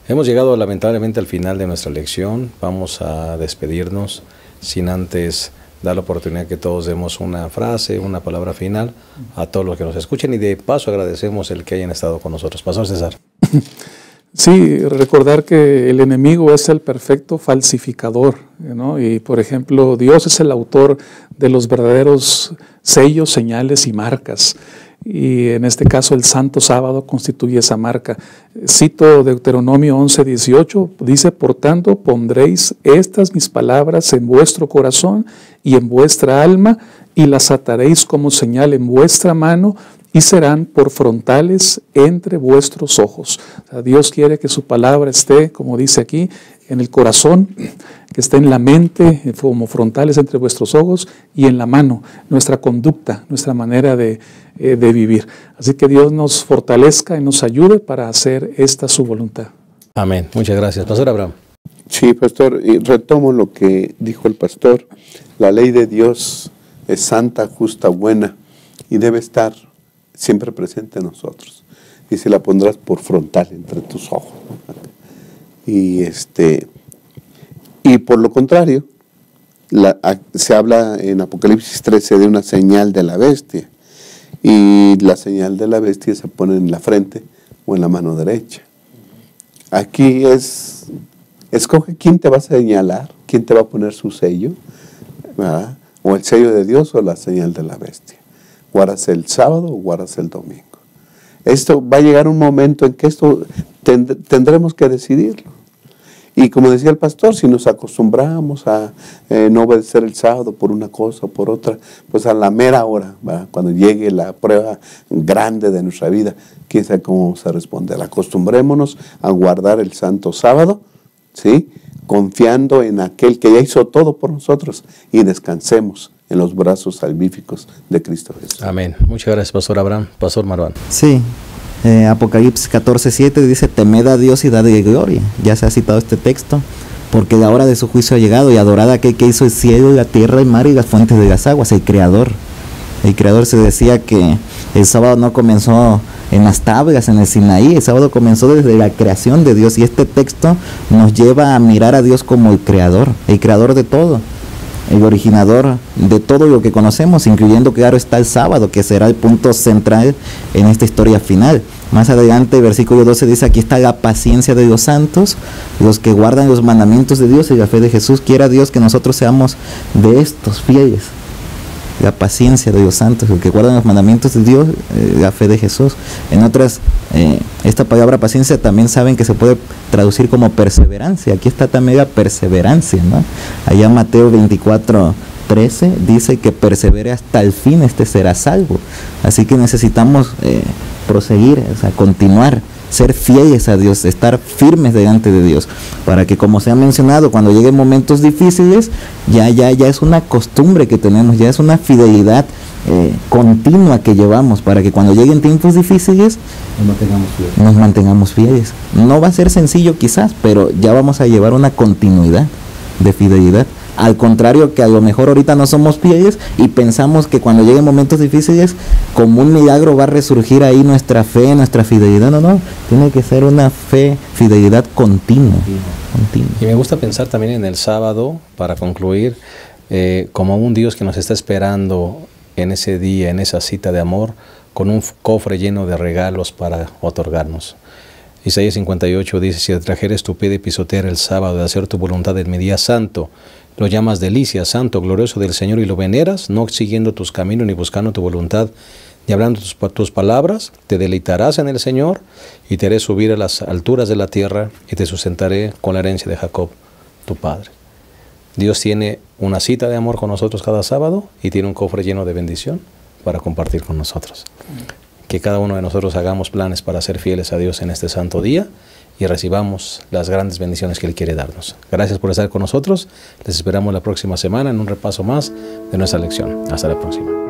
Hemos llegado lamentablemente al final de nuestra lección. Vamos a despedirnos sin antes dar la oportunidad que todos demos una frase, una palabra final a todos los que nos escuchen, y de paso agradecemos el que hayan estado con nosotros. Pastor César. Sí, recordar que el enemigo es el perfecto falsificador, ¿no? Y por ejemplo, Dios es el autor de los verdaderos sellos, señales y marcas. Y en este caso el Santo Sábado constituye esa marca. Cito Deuteronomio 11:18, dice, por tanto pondréis estas mis palabras en vuestro corazón y en vuestra alma, y las ataréis como señal en vuestra mano, y serán por frontales entre vuestros ojos. O sea, Dios quiere que su palabra esté, como dice aquí, en el corazón, que esté en la mente, como frontales entre vuestros ojos, y en la mano, nuestra conducta, nuestra manera de vivir. Así que Dios nos fortalezca y nos ayude para hacer esta su voluntad. Amén. Muchas gracias. Pastor Abraham. Sí, pastor, y retomo lo que dijo el pastor. La ley de Dios es santa, justa, buena, y debe estar siempre presente en nosotros. Y se la pondrás por frontal entre tus ojos. Y por lo contrario, se habla en Apocalipsis 13 de una señal de la bestia. Y la señal de la bestia se pone en la frente o en la mano derecha. Aquí escoge quién te va a señalar, quién te va a poner su sello, ¿verdad? O el sello de Dios o la señal de la bestia. ¿Guardas el sábado o guardas el domingo? Esto va a llegar un momento en que esto tendremos que decidirlo. Y como decía el pastor, si nos acostumbramos a no obedecer el sábado por una cosa o por otra, pues a la mera hora, ¿verdad? Cuando llegue la prueba grande de nuestra vida, quién sabe cómo vamos a responder. Acostumbrémonos a guardar el santo sábado, ¿sí? Confiando en aquel que ya hizo todo por nosotros, y descansemos en los brazos salvíficos de Cristo Jesús. Amén. Muchas gracias, Pastor Abraham. Pastor Marwan. Sí, Apocalipsis 14:7 dice, temed a Dios y dadle gloria. Ya se ha citado este texto, porque la hora de su juicio ha llegado, y adorad a aquel que hizo el cielo, la tierra, el mar y las fuentes de las aguas, el Creador. El Creador. Se decía que el sábado no comenzó en las tablas, en el Sinaí, el sábado comenzó desde la creación de Dios, y este texto nos lleva a mirar a Dios como el Creador de todo. el originador de todo lo que conocemos, incluyendo, claro, está el sábado, que será el punto central en esta historia final. Más adelante, el versículo 12 dice: aquí está la paciencia de los santos, los que guardan los mandamientos de Dios y la fe de Jesús. Quiera Dios que nosotros seamos de estos fieles. La paciencia de los santos, los que guardan los mandamientos de Dios, la fe de Jesús. En otras, esta palabra paciencia también saben que se puede traducir como perseverancia. Aquí está también la perseverancia, ¿no? Allá Mateo 24:13 dice que persevere hasta el fin, este será salvo. Así que necesitamos proseguir, o sea, continuar, ser fieles a Dios, estar firmes delante de Dios, para que, como se ha mencionado, cuando lleguen momentos difíciles, ya es una costumbre que tenemos, ya es una continua que llevamos, para que cuando lleguen tiempos difíciles nos mantengamos fieles. No va a ser sencillo quizás, pero ya vamos a llevar una continuidad de fidelidad. Al contrario, que a lo mejor ahorita no somos fieles y pensamos que cuando lleguen momentos difíciles, como un milagro va a resurgir ahí nuestra fe, nuestra fidelidad. No, tiene que ser una fidelidad continua. Y me gusta pensar también en el sábado, para concluir, como un Dios que nos está esperando en ese día, en esa cita de amor, con un cofre lleno de regalos para otorgarnos. Isaías 58 dice: si te trajeres tu pie de pisotear el sábado, de hacer tu voluntad en mi día santo, lo llamas delicia, santo, glorioso del Señor, y lo veneras, no siguiendo tus caminos ni buscando tu voluntad, y hablando tus palabras, te deleitarás en el Señor, y te haré subir a las alturas de la tierra, y te sustentaré con la herencia de Jacob, tu padre. Dios tiene una cita de amor con nosotros cada sábado, y tiene un cofre lleno de bendición para compartir con nosotros. Que cada uno de nosotros hagamos planes para ser fieles a Dios en este santo día, y recibamos las grandes bendiciones que Él quiere darnos. Gracias por estar con nosotros. Les esperamos la próxima semana en un repaso más de nuestra lección. Hasta la próxima.